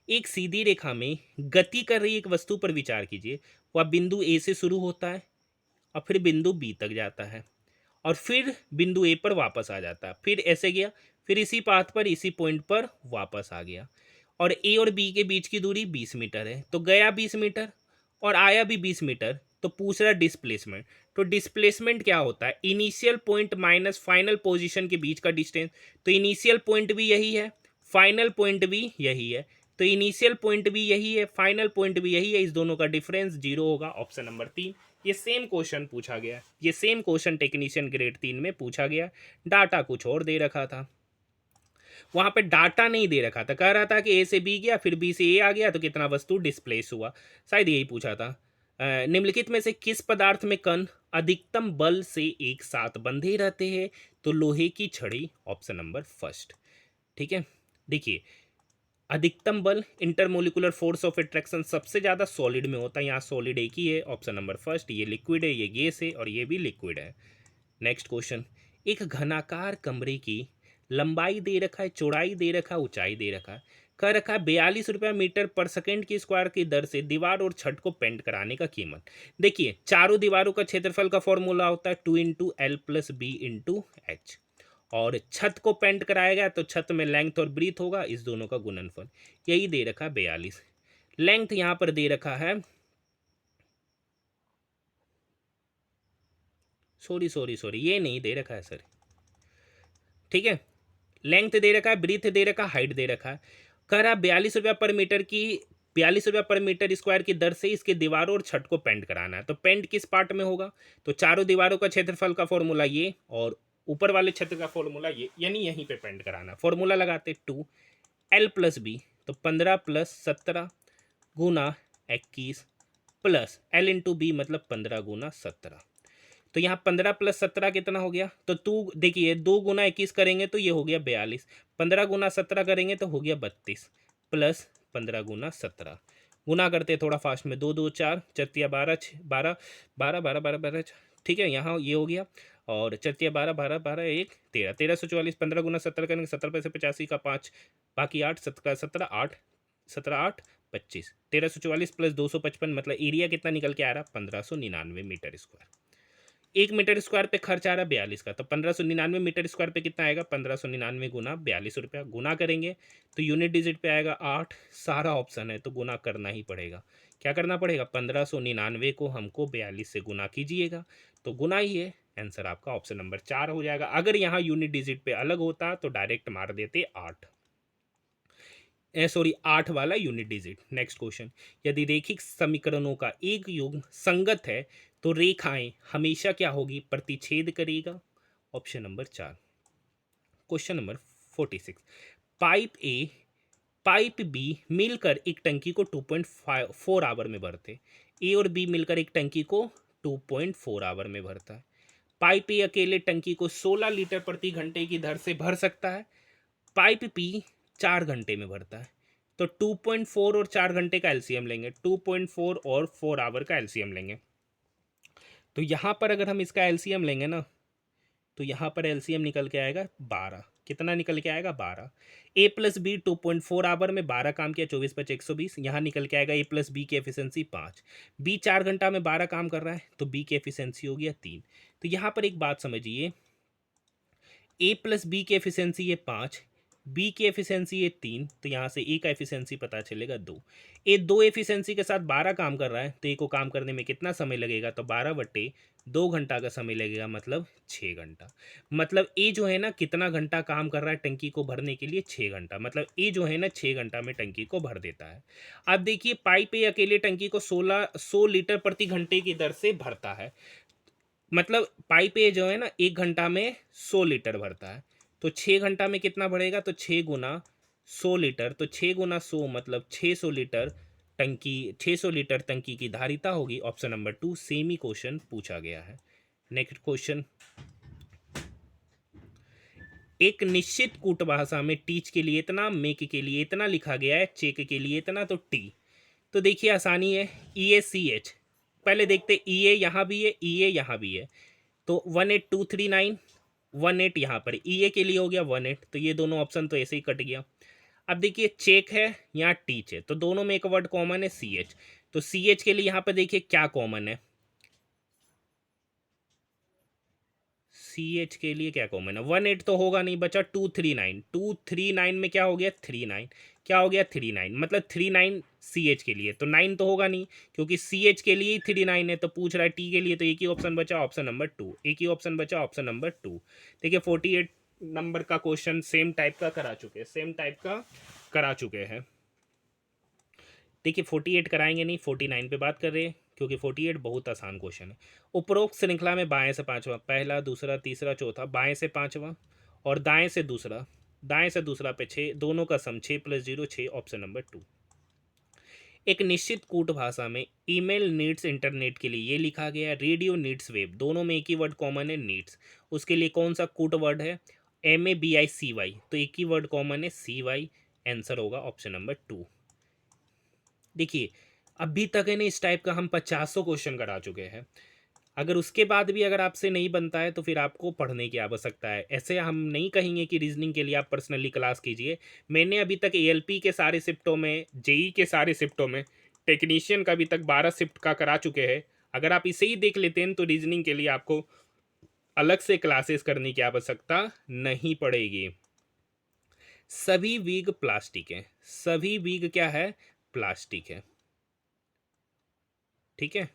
एक सीधी रेखा में गति कर रही एक वस्तु पर विचार कीजिए। वह बिंदु ए से शुरू होता है और फिर बिंदु बी तक जाता है और फिर बिंदु ए पर वापस आ जाता है, फिर ऐसे गया, फिर इसी पाथ पर इसी पॉइंट पर वापस आ गया। और ए और बी के बीच की दूरी 20 मीटर है, तो गया 20 मीटर और आया भी 20 मीटर। तो पूछ रहा डिस्प्लेसमेंट, तो डिस्प्लेसमेंट क्या होता है, initial point minus final position के बीच का डिस्टेंस। तो इनिशियल पॉइंट भी यही है, फाइनल पॉइंट भी यही है। तो इनिशियल पॉइंट भी यही है, फाइनल पॉइंट भी यही है, इस दोनों का डिफरेंस 0 होगा। Option number 3। ये सेम क्वेश्चन पूछा गया, ये सेम क्वेश्चन टेक्नीशियन ग्रेड 3 में पूछा गया। डाटा कुछ और दे रखा था, वहां पे डाटा नहीं दे रखा था, कह रहा था कि ए से बी गया फिर बी से ए आ गया तो कितना वस्तु डिस्प्लेस हुआ, शायद यही पूछा था। निम्नलिखित में से किस पदार्थ में कण अधिकतम बल से एक साथ बंधे रहते हैं, तो लोहे की छड़ी। Option number first. ठीक है, देखिए अधिकतम बल इंटरमोलिकुलर फोर्स ऑफ अट्रैक्शन सबसे ज्यादा सॉलिड में होता है, यहाँ सॉलिड एक ही है। Option number first. ये लिक्विड है, ये गैस है और ये भी लिक्विड है। नेक्स्ट क्वेश्चन, एक घनाकार कमरे की लंबाई दे रखा है, चौड़ाई दे रखा है, ऊंचाई दे रखा है, कह रखा है 42 रुपया मीटर पर सेकंड की स्क्वायर की दर से दीवार और छत को पेंट कराने का कीमत। देखिए चारों दीवारों का क्षेत्रफल का फॉर्मूला होता है 2 × L + B × H, और छत को पेंट कराएगा तो छत में लेंथ और ब्रीथ होगा, इस दोनों का गुणनफल। यही दे रखा है 42। लेंथ यहां पर दे रखा है, सॉरी ये नहीं दे रखा है सर, ठीक है। लेंथ दे रखा है, ब्रीथ दे रखा है, हाइट दे रखा है। कह रहा है 42 रुपया पर मीटर की, 42 रुपया पर मीटर स्क्वायर की दर से इसके दीवारों और छत को पेंट कराना है। तो पेंट किस पार्ट में होगा, तो चारों दीवारों का क्षेत्रफल का फॉर्मूला ये और ऊपर वाले छत का फॉर्मूला ये, यानी यहीं पे पेंट कराना। फॉर्मूला लगाते 2L + B, तो 15 + 17 गुना 21 प्लस L × B मतलब 15 गुना 17। तो यहाँ 15 + 17 कितना हो गया, तो तू देखिए 2 × 21 करेंगे तो ये हो गया 42, 15 × 17 करेंगे तो हो गया 32 प्लस 15 × 17। गुना करते थोड़ा फास्ट में, 2 2 4 चतिया 12 12 12 12 12 12, ठीक है। यहाँ ये हो गया और चतिया 12 12 12 1 13 1344। 15 × 17 करेंगे, 17 × 85 का 5, बाकी 8 17 17 8 17 8 25, 1344 + 255 मतलब एरिया कितना निकल के आ रहा, 1599 मीटर स्क्वायर। 1 मीटर स्क्वायर पे खर्च आ रहा है 42 का, तो 1599 मीटर स्क्वायर पे कितना आएगा, 1599 गुना 42 रुपया। गुना करेंगे तो यूनिट डिजिट पे आएगा 8। सारा ऑप्शन है तो गुना करना ही पड़ेगा। क्या करना पड़ेगा, 1599 को हमको 42 से गुना कीजिएगा, तो गुना ही है। आंसर आपका ऑप्शन नंबर 4 हो जाएगा। अगर यहाँ यूनिट डिजिट पे अलग होता तो डायरेक्ट मार देते 8। सॉरी 8 वाला यूनिट डिजिट। नेक्स्ट क्वेश्चन, यदि रैखिक समीकरणों का एक युग्म संगत है तो रेखाएं हमेशा क्या होगी, प्रतिच्छेद करेगा। Option number 4। Question number 46, pipe A pipe B मिलकर एक टंकी को 2.4 आवर में भरते। ए और बी मिलकर एक टंकी को 2.4 आवर में भरता है। पाइप ए अकेले टंकी को 16 लीटर प्रति घंटे की दर से भर सकता है। पाइप पी 4 घंटे में भरता है। तो 2.4 और 4 घंटे का एलसीएम लेंगे, 2.4 और 4 आवर का एलसीएम लेंगे। तो यहाँ पर अगर हम इसका एलसीएम लेंगे ना, तो यहाँ पर एलसीएम निकल के आएगा 12। कितना निकल के आएगा, 12। ए प्लस बी 2.4 आवर में 12 काम किया, 24 बचे 120। यहाँ निकल के आएगा ए प्लस बी की एफिशिएंसी 5। बी 4 घंटा में 12 काम कर रहा है, तो बी की एफिशिएंसी हो गया 3। तो यहाँ पर एक बात समझिए, ए प्लस बी की एफिशिएंसी ये 5, बी की एफिशिएंसी ये 3, तो यहाँ से ए का एफिशिएंसी पता चलेगा 2। ए 2 एफिशिएंसी के साथ 12 काम कर रहा है, तो ए को काम करने में कितना समय लगेगा, तो 12/2 घंटा का समय लगेगा, मतलब 6 घंटा। मतलब ए जो है ना कितना घंटा काम कर रहा है टंकी को भरने के लिए, 6 घंटा। मतलब ए जो है ना 6 घंटा में टंकी को भर देता है। अब देखिए पाइप ए अकेले टंकी को 100 लीटर प्रति घंटे की दर से भरता है। मतलब पाइप ए जो है ना 1 घंटा में 100 लीटर भरता है, तो 6 घंटा में कितना बढ़ेगा, तो 6 गुना 100 लीटर, तो 6 गुना 100 मतलब 600 लीटर टंकी, 600 लीटर टंकी की धारिता होगी। ऑप्शन नंबर 2 सेमी क्वेश्चन पूछा गया है। नेक्स्ट क्वेश्चन, एक निश्चित कूट भाषा में टीच के लिए इतना, मेक के लिए इतना लिखा गया है, चेक के लिए इतना, तो टी। तो देखिए आसानी है, ई ए सी एच। पहले देखते ई ए यहाँ भी है, ई ए यहाँ भी है, तो 18239, 18 यहाँ पर ई ए के लिए हो गया 18, तो ये दोनों ऑप्शन तो ऐसे ही कट गया। अब देखिए चेक है, यहाँ टीच है, तो दोनों में एक वर्ड कॉमन है सी एच। तो सी एच के लिए यहाँ पर देखिए क्या कॉमन है, सी एच के लिए क्या कॉमन है, 18 तो होगा नहीं, बचा 239। 239 में क्या हो गया 39, क्या हो गया 39, मतलब 39 सी एच के लिए, तो 9 तो होगा नहीं क्योंकि सी एच के लिए ही 39 है, तो पूछ रहा है टी के लिए, तो एक ही ऑप्शन बचा, ऑप्शन नंबर 2। एक ही ऑप्शन बचा, ऑप्शन नंबर 2। देखिए 48 नंबर का क्वेश्चन सेम टाइप का करा चुके हैं, सेम टाइप का करा चुके हैं। देखिए 48 कराएंगे नहीं, 49 पे बात कर रहे हैं, क्योंकि 48 बहुत आसान क्वेश्चन है। उपरोक्त श्रृंखला में बाएं से पांचवा, पहला दूसरा तीसरा चौथा, बाएं से पांचवा और दाएं से दूसरा पे 6, दोनों का सम 6 + 0 6, ऑप्शन नंबर 2। एक निश्चित कूट भाषा में ईमेल नीड्स इंटरनेट के लिए ये लिखा गया है, रेडियो नीड्स वेब, दोनों में एक ही वर्ड कॉमन है नीड्स। उसके लिए कौन सा कूट वर्ड है, MABICY, तो एक ही वर्ड कॉमन है CY, आंसर होगा ऑप्शन नंबर 2। देखिए अभी तक है ना इस टाइप का हम 50 क्वेश्चन करा चुके हैं। अगर उसके बाद भी अगर आपसे नहीं बनता है तो फिर आपको पढ़ने की आवश्यकता है। ऐसे हम नहीं कहेंगे कि रीजनिंग के लिए आप पर्सनली क्लास कीजिए। मैंने अभी तक ALP के सारे शिफ्टों में, JEE के सारे शिफ्टों में, टेक्नीशियन का अभी तक 12 शिफ्ट का करा चुके हैं। अगर आप इसे ही देख लेते हैं तो रीजनिंग के लिए आपको अलग से क्लासेस करने की आवश्यकता नहीं पड़ेगी। सभी विग प्लास्टिक है, सभी विग क्या है, प्लास्टिक है, ठीक है।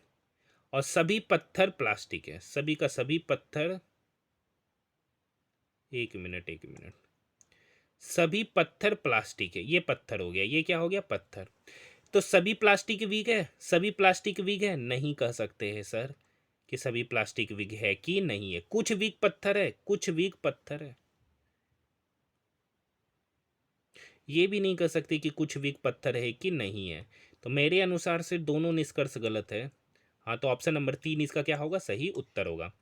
और सभी पत्थर प्लास्टिक है, सभी का सभी पत्थर, एक मिनट, सभी पत्थर प्लास्टिक है, ये पत्थर हो गया, ये क्या हो गया पत्थर। तो सभी प्लास्टिक विग है, सभी प्लास्टिक विग है, नहीं कह सकते हैं सर कि सभी प्लास्टिक विग है कि नहीं है। कुछ विग पत्थर है, कुछ विग पत्थर है, ये भी नहीं कह सकते कि कुछ विग पत्थर है कि नहीं है। तो मेरे अनुसार से दोनों निष्कर्ष गलत है। हाँ, तो ऑप्शन नंबर 3 इसका क्या होगा, सही उत्तर होगा।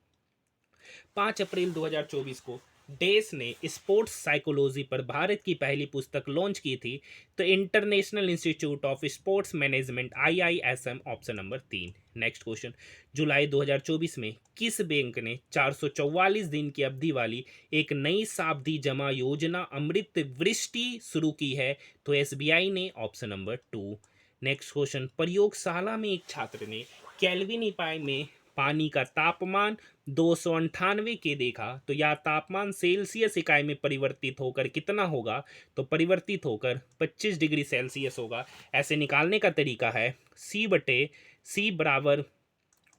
5 अप्रैल 2024 को डेस ने स्पोर्ट्स साइकोलॉजी पर भारत की पहली पुस्तक लॉन्च की थी, तो International Institute of Sports Management IISM, option number 3। Next question, जुलाई 2024 में किस बैंक ने 444 दिन की अवधि वाली एक नई सावधि जमा योजना अमृत वृष्टि शुरू की है, तो SBI ने, ऑप्शन नंबर 2। नेक्स्ट क्वेश्चन, प्रयोगशाला में एक छात्र ने केल्विन इकाई में पानी का तापमान 298 के देखा, तो यह तापमान सेल्सियस इकाई में परिवर्तित होकर कितना होगा, तो परिवर्तित होकर 25 डिग्री सेल्सियस होगा। ऐसे निकालने का तरीका है C/C बराबर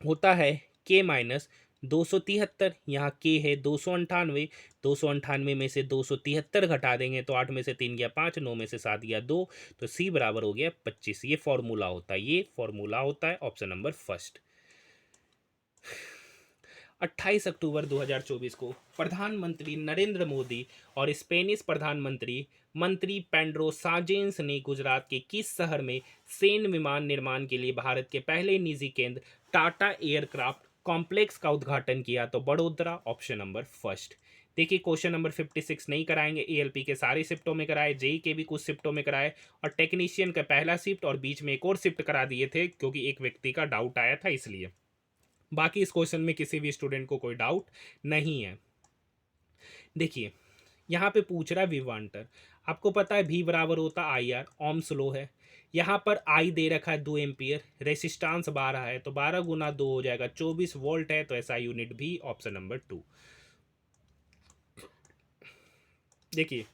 होता है K - 273, यहाँ के है 298, 298 में से 273 घटा देंगे तो 8 में से 3 गया 5, 9 में से 7 गया 2, तो सी बराबर हो गया 25। ये फॉर्मूला होता है, ये फॉर्मूला होता है ऑप्शन नंबर फर्स्ट। 28 अक्टूबर 2024 को प्रधानमंत्री नरेंद्र मोदी और स्पेनिश मंत्री पेड्रो साजेंस ने गुजरात के किस शहर में सैन्य विमान निर्माण के लिए भारत के पहले निजी केंद्र टाटा एयरक्राफ्ट कॉम्प्लेक्स का उद्घाटन किया? तो बड़ोदरा, ऑप्शन नंबर फर्स्ट। देखिए क्वेश्चन नंबर 56 नहीं कराएंगे, एएलपी के सारे शिफ्टों में कराए, जेई के भी कुछ शिफ्टों में कराए, और टेक्नीशियन का पहला शिफ्ट और बीच में एक और शिफ्ट करा दिए थे क्योंकि एक व्यक्ति का डाउट आया था इसलिए। बाकी इस क्वेश्चन में किसी भी स्टूडेंट को कोई डाउट नहीं है। देखिए यहाँ पे पूछ रहा है विवांटर, आपको पता है भी बराबर होता आई आर, ओम्स लॉ है। यहाँ पर आई दे रखा है 2 एम्पियर, रेसिस्टेंस 12 है, तो 12 गुना 2 हो जाएगा 24 वोल्ट है, तो ऐसा यूनिट भी ऑप्शन नंबर 2। देखिए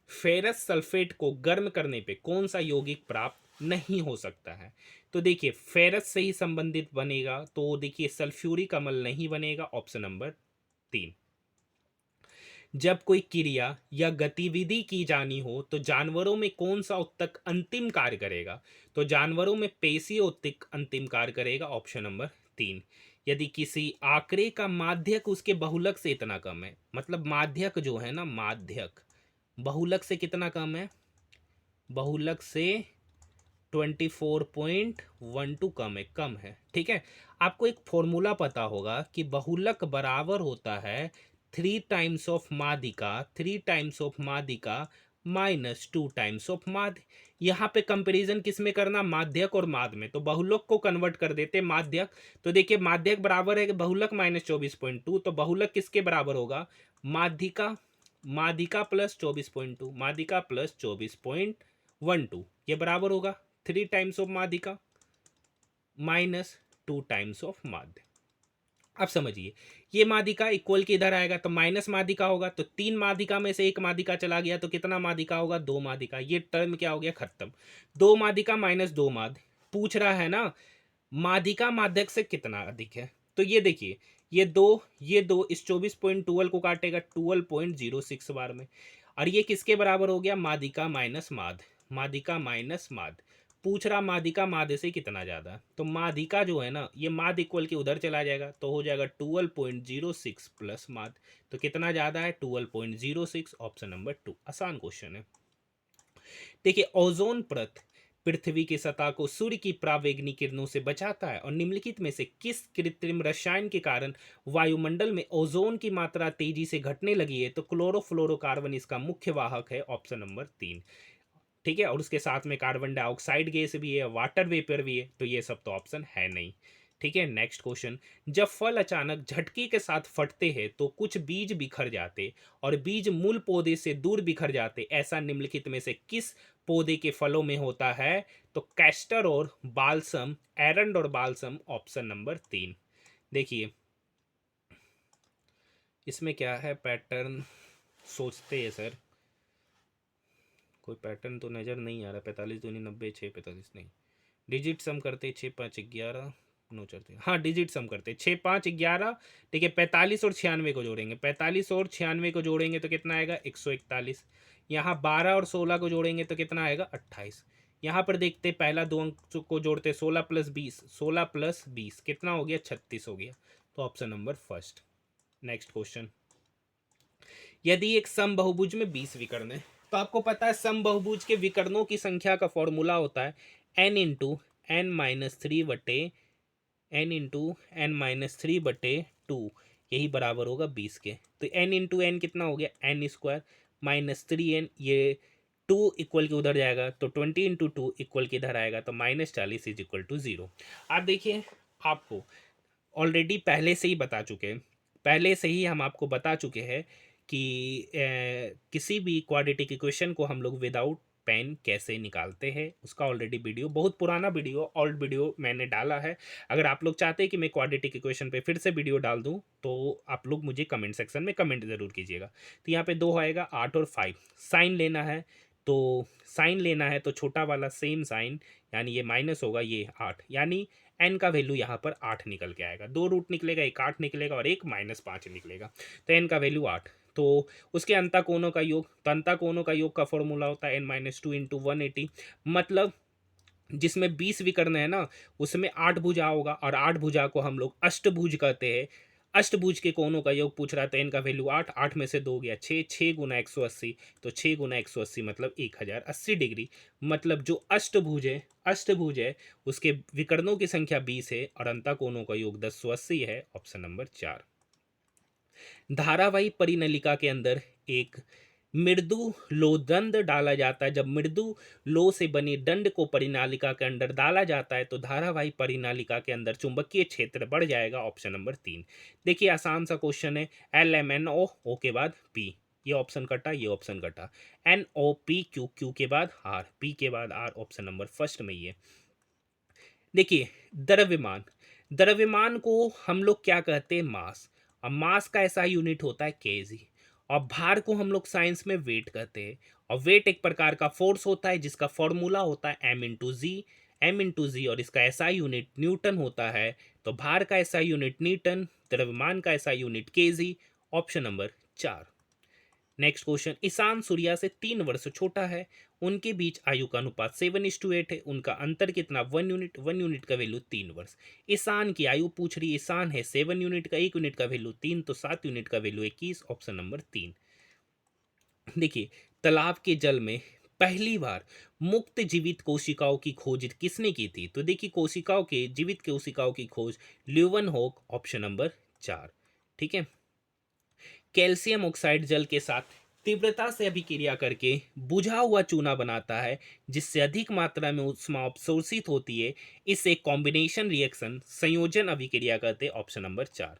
फेरस सल्फेट को गर्म करने पे कौन सा यौगिक प्राप्त नहीं हो सकता है? तो देखिए फेरस से ही संबंधित बनेगा, तो देखिए सल्फ्यूरिक अम्ल नहीं बनेगा, ऑप्शन नंबर 3। जब कोई क्रिया या गतिविधि की जानी हो तो जानवरों में कौन सा उत्तक अंतिम कार्य करेगा? तो जानवरों में पेशीय उत्तक अंतिम कार्य करेगा, ऑप्शन नंबर 3। यदि किसी आंकड़े का माध्यक उसके बहुलक से इतना कम है, मतलब माध्यक जो है ना, माध्यक बहुलक से कितना कम है? बहुलक से 24.12 कम है, ठीक है। आपको एक फॉर्मूला पता होगा कि बहुलक बराबर होता है 3 टाइम्स ऑफ माध्यिका माइनस 2 टाइम्स ऑफ माध्य। यहाँ पे कंपैरिजन किस में करना? माध्यक और माध्य में, तो बहुलक को कन्वर्ट कर देते माध्यक। तो देखिए माध्यक बराबर है बहुलक माइनस 24.2, तो बहुलक किसके बराबर होगा? माध्यिका, माध्यिका प्लस 24.2, माध्यिका प्लस 24.12, ये बराबर होगा 3 टाइम्स ऑफ माध्यिका माइनस 2 टाइम्स ऑफ माध्य। अब समझिए ये माध्यिका इक्वल के इधर आएगा तो माइनस माध्यिका होगा, तो 3 माध्यिका में से 1 माध्यिका चला गया तो कितना माध्यिका होगा? 2 माध्यिका। ये टर्म क्या हो गया? खत्म। 2 माध्यिका माइनस 2 माध्य पूछ रहा है ना, माध्यिका माध्यक से कितना अधिक है? तो ये देखिए ये दो इस 24.12 को काटेगा 12.06 बार में, और ये किसके बराबर हो गया? माध्यिका माइनस माध्य, माध्यिका माइनस माध्य। पूछ रहा माध्यिका माध्य से कितना ज्यादा, तो माध्यिका जो है ना ये माध्य इक्वल के उधर चला जाएगा तो हो जाएगा 12.06 प्लस माध्य, तो कितना ज्यादा है? 12.06, ऑप्शन नंबर 2। आसान क्वेश्चन है। देखिए ओजोन परत पृथ्वी की सतह को सूर्य की परावैंगनी किरणों से बचाता है, और निम्नलिखित में से किस कृत्रिम रसायन के कारण वायुमंडल में ओजोन की मात्रा तेजी से घटने लगी है? तो क्लोरोफ्लोरोकार्बन इसका मुख्य वाहक है, ऑप्शन नंबर 3, ठीक है। और उसके साथ में कार्बन डाइऑक्साइड गैस भी है, वाटर वेपर भी है, तो ये सब तो ऑप्शन है नहीं, ठीक है। नेक्स्ट क्वेश्चन, जब फल अचानक झटके के साथ फटते हैं तो कुछ बीज बिखर जाते और बीज मूल पौधे से दूर बिखर जाते, ऐसा निम्नलिखित में से किस पौधे के फलों में होता है? तो कैस्टर और बाल्सम, एरंड और बाल्सम, ऑप्शन नंबर 3। देखिए इसमें क्या है पैटर्न, सोचते हैं सर, कोई पैटर्न तो नज़र नहीं आ रहा। 45 दूनी 90, 6 45 नहीं, डिजिट सम करते 6 5 11 9 चलते, हाँ डिजिट सम करते 6 5 11, ठीक है। 45 और 96 को जोड़ेंगे, 45 और 96 को जोड़ेंगे तो कितना आएगा? 141। यहाँ 12 और 16 को जोड़ेंगे तो कितना आएगा? 28। यहाँ पर देखते पहला दो अंक को जोड़ते 16 प्लस 20, 16 प्लस 20 कितना हो गया? 36 हो गया, तो option number first. Next question, यदि एक समबहुभुज में 20 विकर्ण है, तो आपको पता है समबहुभुज के विकर्णों की संख्या का फॉर्मूला होता है n into N minus three बटे n/(n-3/2), यही बराबर होगा 20 के। तो n इंटू एन कितना हो गया? n स्क्वायर माइनस 3n, ये 2 इक्वल के उधर जाएगा तो 20 इंटू 2 इक्वल के इधर आएगा तो -40 इज इक्वल टू 0। आप देखिए आपको ऑलरेडी पहले से ही बता चुके हैं, पहले से ही हम आपको बता चुके हैं कि किसी भी क्वाड्रेटिक इक्वेशन को हम लोग विदाउट पेन कैसे निकालते हैं, उसका ऑलरेडी वीडियो, बहुत पुराना वीडियो, ओल्ड वीडियो मैंने डाला है। अगर आप लोग चाहते हैं कि मैं क्वाड्रेटिक इक्वेशन पे फिर से वीडियो डाल दूं तो आप लोग मुझे कमेंट सेक्शन में कमेंट ज़रूर कीजिएगा। तो यहाँ पे 2 आएगा 8 और 5, साइन लेना है तो साइन लेना है तो छोटा वाला सेम साइन, यानी ये माइनस होगा ये 8, यानी एन का वैल्यू यहाँ पर 8 निकल के आएगा। 2 रूट निकलेगा, एक 8 निकलेगा और एक -5 निकलेगा। तो एन का वैल्यू 8। तो उसके अंतः कोणों का योग, तो अंतः कोणों का योग का फॉर्मूला होता है n-2 इंटू 180। मतलब जिसमें 20 विकर्ण है ना, उसमें 8 भुजा होगा और 8 भुजा को हम लोग अष्टभुज कहते हैं। अष्टभुज के कोणों का योग पूछ रहा था, इनका वैल्यू 8, 8 में से 2 गया 6, 6 गुना 180, तो 6 गुना 180 मतलब 1080 डिग्री। मतलब जो अष्टभुज है उसके विकर्णों की संख्या 20 है और अंतः कोणों का योग 1080 है। Option number 4। धारावाही परिनलिका के अंदर एक मृदु लोदंड डाला जाता है। जब मृदु लो से बनी दंड को परिनालिका के अंदर डाला जाता है तो धारावाही परिनालिका के अंदर चुंबकीय क्षेत्र बढ़ जाएगा। Option number 3। देखिए आसान सा क्वेश्चन है। LMNO, ओ के बाद P, ये ऑप्शन कटा, ये ऑप्शन कटा। NOPQ, क्यू के बाद R, P के बाद R, ऑप्शन नंबर फर्स्ट में ये। देखिए द्रव्यमान, द्रव्यमान को हम लोग क्या कहते हैं, मास। और मास का ऐसा यूनिट होता है केजी। और भार को हम लोग साइंस में वेट कहते हैं। और वेट एक प्रकार का फोर्स होता है जिसका फॉर्मूला होता है m इंटू जी और इसका एसआई यूनिट न्यूटन होता है। तो भार का एसआई यूनिट न्यूटन, द्रव्यमान का SI unit KG. Option number 4। Next question, Ishan Surya से 3 वर्ष छोटा है। उनके बीच आयु का अनुपात 7:8 है। उनका अंतर कितना, 1 यूनिट। 1 यूनिट का वैल्यू 3 वर्ष। ईशान की आयु पूछ रही है, ईशान है 7 यूनिट का, 1 यूनिट का वैल्यू 3, तो 7 यूनिट का वैल्यू 21। Option number 3। देखिए तालाब के जल में पहली बार मुक्त जीवित कोशिकाओं की खोज किसने की थी। तो देखिए कोशिकाओं के, जीवित कोशिकाओं की खोज ल्यूवेनहॉक। Option number 4। ठीक है। कैल्शियम ऑक्साइड जल के साथ तीव्रता से अभिक्रिया करके बुझा हुआ चूना बनाता है जिससे अधिक मात्रा में ऊष्मा अवशोषित होती है। इसे कॉम्बिनेशन रिएक्शन, संयोजन अभिक्रिया कहते हैं। Option number 4।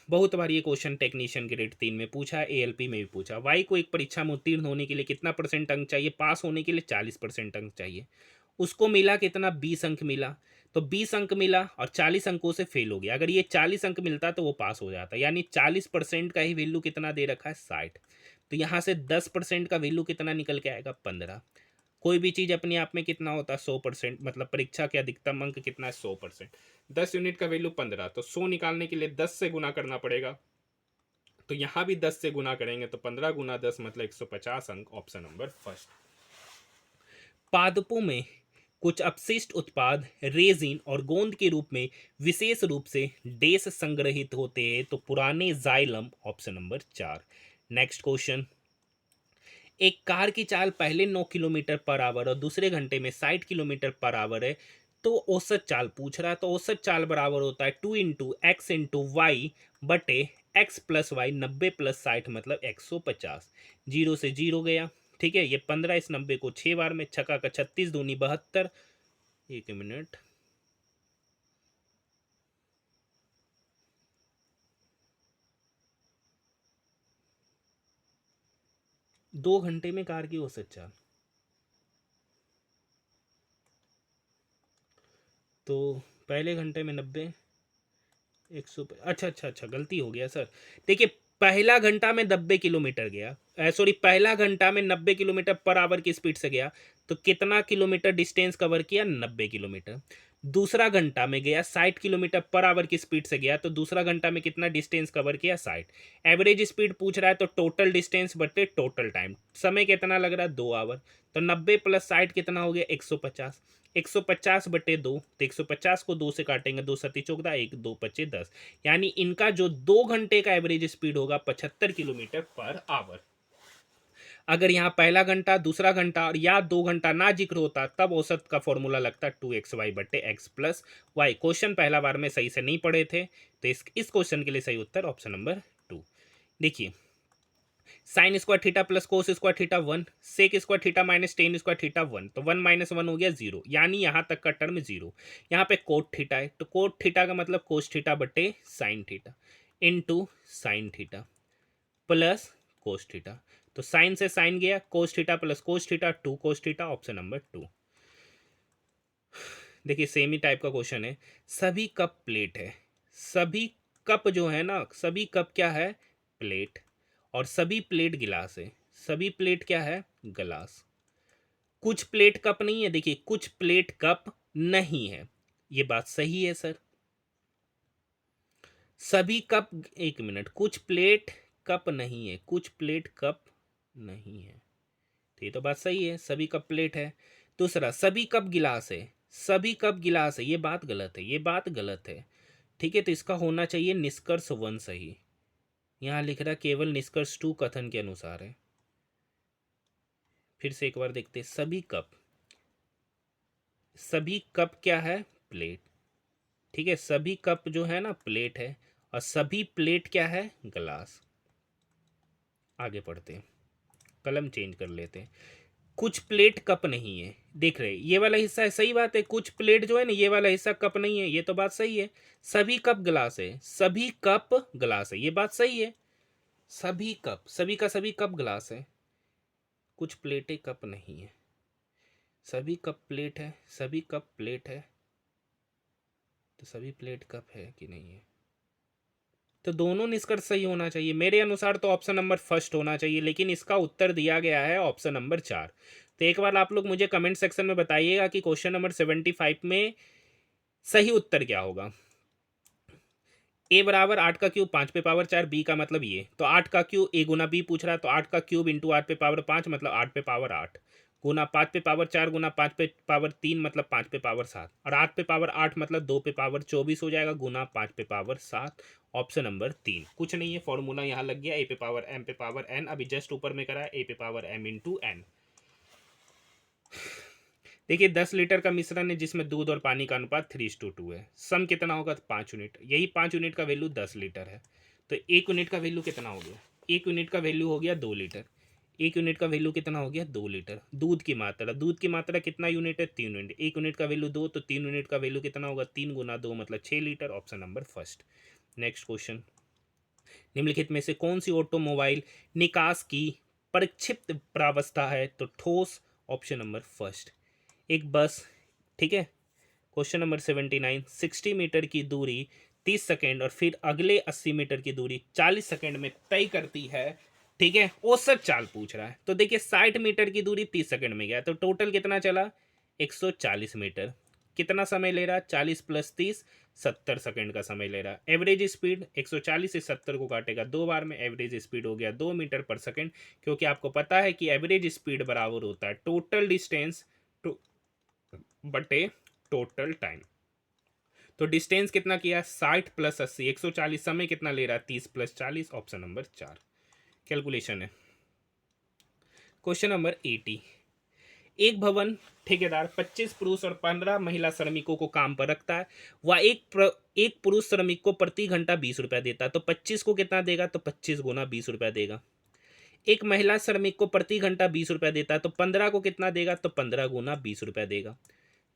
बहुत बार ये क्वेश्चन टेक्नीशियन ग्रेड 3 में पूछा है, एएलपी में भी पूछा। वाई को एक परीक्षा में उत्तीर्ण होने के लिए कितना परसेंट अंक चाहिए, पास होने के लिए 40% अंक चाहिए। उसको मिला कितना, 20 अंक मिला। तो 20 अंक मिला और 40 अंकों से फेल हो गया। अगर ये 40 अंक मिलता तो वो पास हो जाता, यानी 40% का ही वैल्यू कितना दे रखा है, 60। तो यहाँ से 10% का वैल्यू कितना निकल के आएगा, 15। कोई भी चीज़ अपने आप में कितना होता है, 100%। मतलब परीक्षा के अधिकतम अंक कितना है, 100%। 10 यूनिट का वैल्यू 15, तो 100 निकालने के लिए 10 से गुना करना पड़ेगा। तो यहाँ भी 10 से गुना करेंगे तो 15 गुना 10 मतलब 150 अंक। Option number first. पादपों में कुछ अपशिष्ट उत्पाद रेजिन और गोंद के रूप में विशेष रूप से डेस संग्रहित होते हैं, तो पुराने xylem. Option number 4। Next question, एक कार की चाल पहले 9 किलोमीटर पर आवर और दूसरे घंटे में 60 किलोमीटर पर आवर है। तो औसत चाल पूछ रहा है। तो औसत चाल बराबर होता है 2 × x × y बटे x+y। 90+60 मतलब 150। 0 से 0 गया। ठीक है। ये 15, इस 90 को 6 बार में, छक्का का 36 दूनी 72। एक मिनट, दो घंटे में कार की औसत चाल, तो पहले घंटे में 90, 100। अच्छा अच्छा अच्छा, गलती हो गया सर। देखिए पहला घंटा में 90 किलोमीटर गया, सॉरी, पहला घंटा में 90 किलोमीटर पर आवर की स्पीड से गया। तो कितना किलोमीटर डिस्टेंस कवर किया, 90 किलोमीटर। दूसरा घंटा में गया 60 किलोमीटर पर आवर की स्पीड से गया, तो दूसरा घंटा में कितना डिस्टेंस कवर किया, 60। एवरेज स्पीड पूछ रहा है तो टोटल डिस्टेंस बटे टोटल टाइम, समय कितना लग रहा है, 2 आवर। तो 90+60 कितना हो गया, 150। 150 बटे 2, तो 150 को 2 से काटेंगे, 2 सती चौदह, 1 2 पच्चीस 10। यानी इनका जो 2 घंटे का एवरेज स्पीड होगा 75 किलोमीटर पर आवर। अगर यहाँ पहला घंटा, दूसरा घंटा और या 2 घंटा ना जिक्र होता तब औसत का फॉर्मूला लगता 2xy बटे x+y। क्वेश्चन पहला बार में सही से नहीं पढ़े थे, तो इस क्वेश्चन के लिए सही उत्तर ऑप्शन नंबर 2। देखिए sine square theta plus cos square theta 1, sec square theta minus tan square theta 1, तो 1 - 1 हो गया 0, यानी यहाँ तक का टर्म 0। यहाँ पे कोट थीटा है, तो कोट थीटा का मतलब कोस थीटा बटे sine theta into sine theta plus cos theta. तो साइन से साइन गया, cos theta plus cos theta 2 cos theta. Option number 2। देखिए सेम ही टाइप का क्वेश्चन है। सभी कप प्लेट है, सभी कप जो है ना, सभी कप क्या है, प्लेट। और सभी प्लेट गिलास है, सभी प्लेट क्या है, गिलास। कुछ प्लेट कप नहीं है, देखिए कुछ प्लेट कप नहीं है। ये बात सही है सर। सभी कप, एक मिनट, कुछ प्लेट कप नहीं है, कुछ प्लेट कप नहीं है, तो ये तो बात सही है, सभी कप प्लेट है। दूसरा, सभी कप गिलास है, सभी कप गिलास है, ये बात गलत है, ये बात गलत है। ठीक है, तो इसका होना चाहिए निष्कर्ष 1 सही। यहाँ लिख रहा केवल निष्कर्ष 2 कथन के अनुसार है। फिर से एक बार देखते हैं, सभी कप, सभी कप क्या है, प्लेट। ठीक है, सभी कप जो है ना प्लेट है, और सभी प्लेट क्या है, गिलास। आगे पढ़ते हैं, कलम चेंज कर लेते हैं। कुछ प्लेट कप नहीं है, देख रहे ये वाला हिस्सा है, सही बात है, कुछ प्लेट जो है ना ये वाला हिस्सा कप नहीं है, ये तो बात सही है। सभी कप गिलास है, सभी कप गिलास है, ये बात सही है। सभी कप, सभी का सभी कप गिलास है, कुछ प्लेटें कप नहीं है, सभी कप प्लेट है, सभी कप प्लेट है, तो सभी प्लेट कप है कि नहीं है, तो दोनों निष्कर्ष सही होना चाहिए मेरे अनुसार। तो ऑप्शन नंबर फर्स्ट होना चाहिए, लेकिन इसका उत्तर दिया गया है ऑप्शन नंबर 4। तो एक बार आप लोग मुझे कमेंट सेक्शन में बताइएगा कि क्वेश्चन नंबर 75 में सही उत्तर क्या होगा। ए बराबर 8 का क्यूब 5 पे पावर 4, बी का मतलब ये, तो 8 का क्यूब ए गुना बी पूछ रहा है, तो 8 का क्यूब इंटू 8 पे पावर 5 मतलब 8 पे पावर 8, गुना 5 पे पावर 4 गुना 5 पे पावर 3 मतलब 5 पे पावर 7, और 8 पे पावर 8 मतलब 2 पे पावर 24 हो जाएगा, गुना 5 पे पावर 7। Option number 3। कुछ नहीं है, फॉर्मूला यहाँ लग गया, ए पे पावर एम पे पावर एन, अभी जस्ट ऊपर में करा है, ए पे पावर एम इंटू एन। देखिए 10 लीटर का मिश्रण है जिसमें दूध और पानी का अनुपात 3:2 है, सम कितना होगा, तो 5 यूनिट। यही 5 यूनिट का वैल्यू 10 लीटर है, तो 1 यूनिट का वैल्यू कितना हो गया, 1 यूनिट का वैल्यू हो गया 2 लीटर। 1 यूनिट का वैल्यू कितना हो गया, 2 लीटर। दूध की मात्रा, दूध की मात्रा कितना यूनिट है, 3 यूनिट। 1 यूनिट का वैल्यू 2, तो 3 यूनिट का वैल्यू कितना होगा, 3 गुना 2 मतलब 6 litre. Option number first. Next question, निम्नलिखित में से कौन सी ऑटोमोबाइल निकास की प्रक्षिप्त प्रावस्था है, तो ठोस। ऑप्शन नंबर फर्स्ट, एक बस। ठीक है, क्वेश्चन नंबर 79, 60 मीटर की दूरी 30 सेकेंड और फिर अगले 80 मीटर की दूरी 40 सेकेंड में तय करती है। ठीक है, औसत चाल पूछ रहा है, तो देखिए 60 मीटर की दूरी 30 सेकेंड में गया, तो टोटल कितना चला, 140 मीटर। कितना समय ले रहा है, 40 प्लस 30, 70 सेकेंड का समय ले रहा है। एवरेज स्पीड 140 से 70 को काटेगा 2 बार में, एवरेज स्पीड हो गया 2 मीटर पर सेकेंड, क्योंकि आपको पता है कि एवरेज स्पीड बराबर होता है टोटल डिस्टेंस बटे टोटल टाइम। तो डिस्टेंस कितना किया, 60 प्लस 80, 140। समय कितना ले रहा है, 30 प्लस 40। ऑप्शन नंबर 4 कैलकुलेशन है। क्वेश्चन नंबर 80, एक भवन ठेकेदार 25 पुरुष और 15 महिला श्रमिकों को काम पर रखता है। वह एक पुरुष श्रमिक को प्रति घंटा 20 रुपया देता है, तो 25 को कितना देगा, तो 25 गुना 20 रुपया देगा। एक महिला श्रमिक को प्रति घंटा 20 रुपया देता है, तो 15 को कितना देगा, तो 15 गुना 20 रुपया देगा।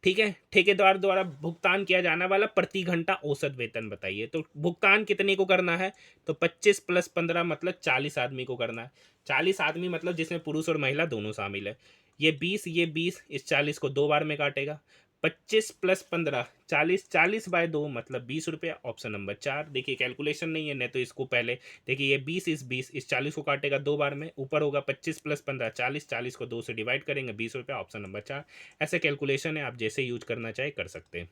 ठीक है, ठेकेदार द्वारा भुगतान किया जाने वाला प्रति घंटा औसत वेतन बताइए। तो भुगतान कितने को करना है, तो 25 प्लस 15 मतलब 40 आदमी को करना है। 40 आदमी मतलब जिसमें पुरुष और महिला दोनों शामिल है। ये 20 इस 40 को 2 बार में काटेगा। 25 प्लस 15 40, 40 बाय 2 मतलब 20 रुपया। Option number 4। देखिए कैलकुलेशन नहीं है, नहीं तो इसको पहले देखिए, ये 20 इस 40 को काटेगा 2 बार में, ऊपर होगा 25 प्लस 15 40, 40 को 2 से डिवाइड करेंगे 20 रुपया। Option number 4। ऐसे कैलकुलेशन है, आप जैसे यूज करना चाहे कर सकते हैं।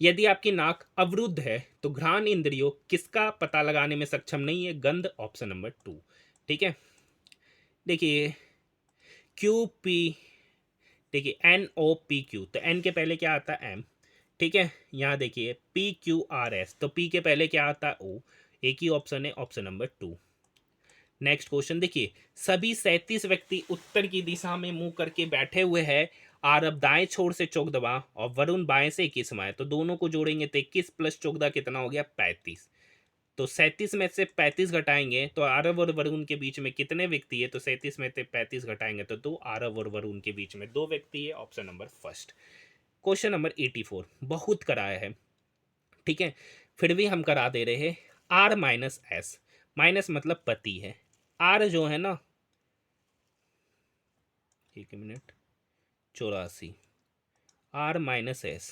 यदि आपकी नाक अवरुद्ध है तो घ्राण इंद्रियों किसका पता लगाने में सक्षम नहीं है, गंध। Option number 2। ठीक है, देखिए क्यू पी, देखिए NOPQ, तो N के पहले क्या आता है, M। ठीक है, यहाँ देखिए PQRS, तो P के पहले क्या आता है, O। एक ही ऑप्शन है, ऑप्शन नंबर 2। नेक्स्ट क्वेश्चन देखिए, सभी 37 व्यक्ति उत्तर की दिशा में मुंह करके बैठे हुए हैं। आरब दाएं छोर से चौक दबा और वरुण बाएं से 21 माए, तो दोनों को जोड़ेंगे तो 21 प्लस चौकदा कितना हो गया, 35। तो 37 में से 35 घटाएंगे तो आरव और वरुण के बीच में कितने व्यक्ति है, तो 37 में से 35 घटाएंगे तो 2। आरव और वरुण के बीच में 2 व्यक्ति है। Option number first. Question number 84 बहुत कराया है, ठीक है, फिर भी हम करा दे रहे हैं। आर माइनस एस, माइनस मतलब पति है। आर जो है ना, एक minute, 84, R minus S.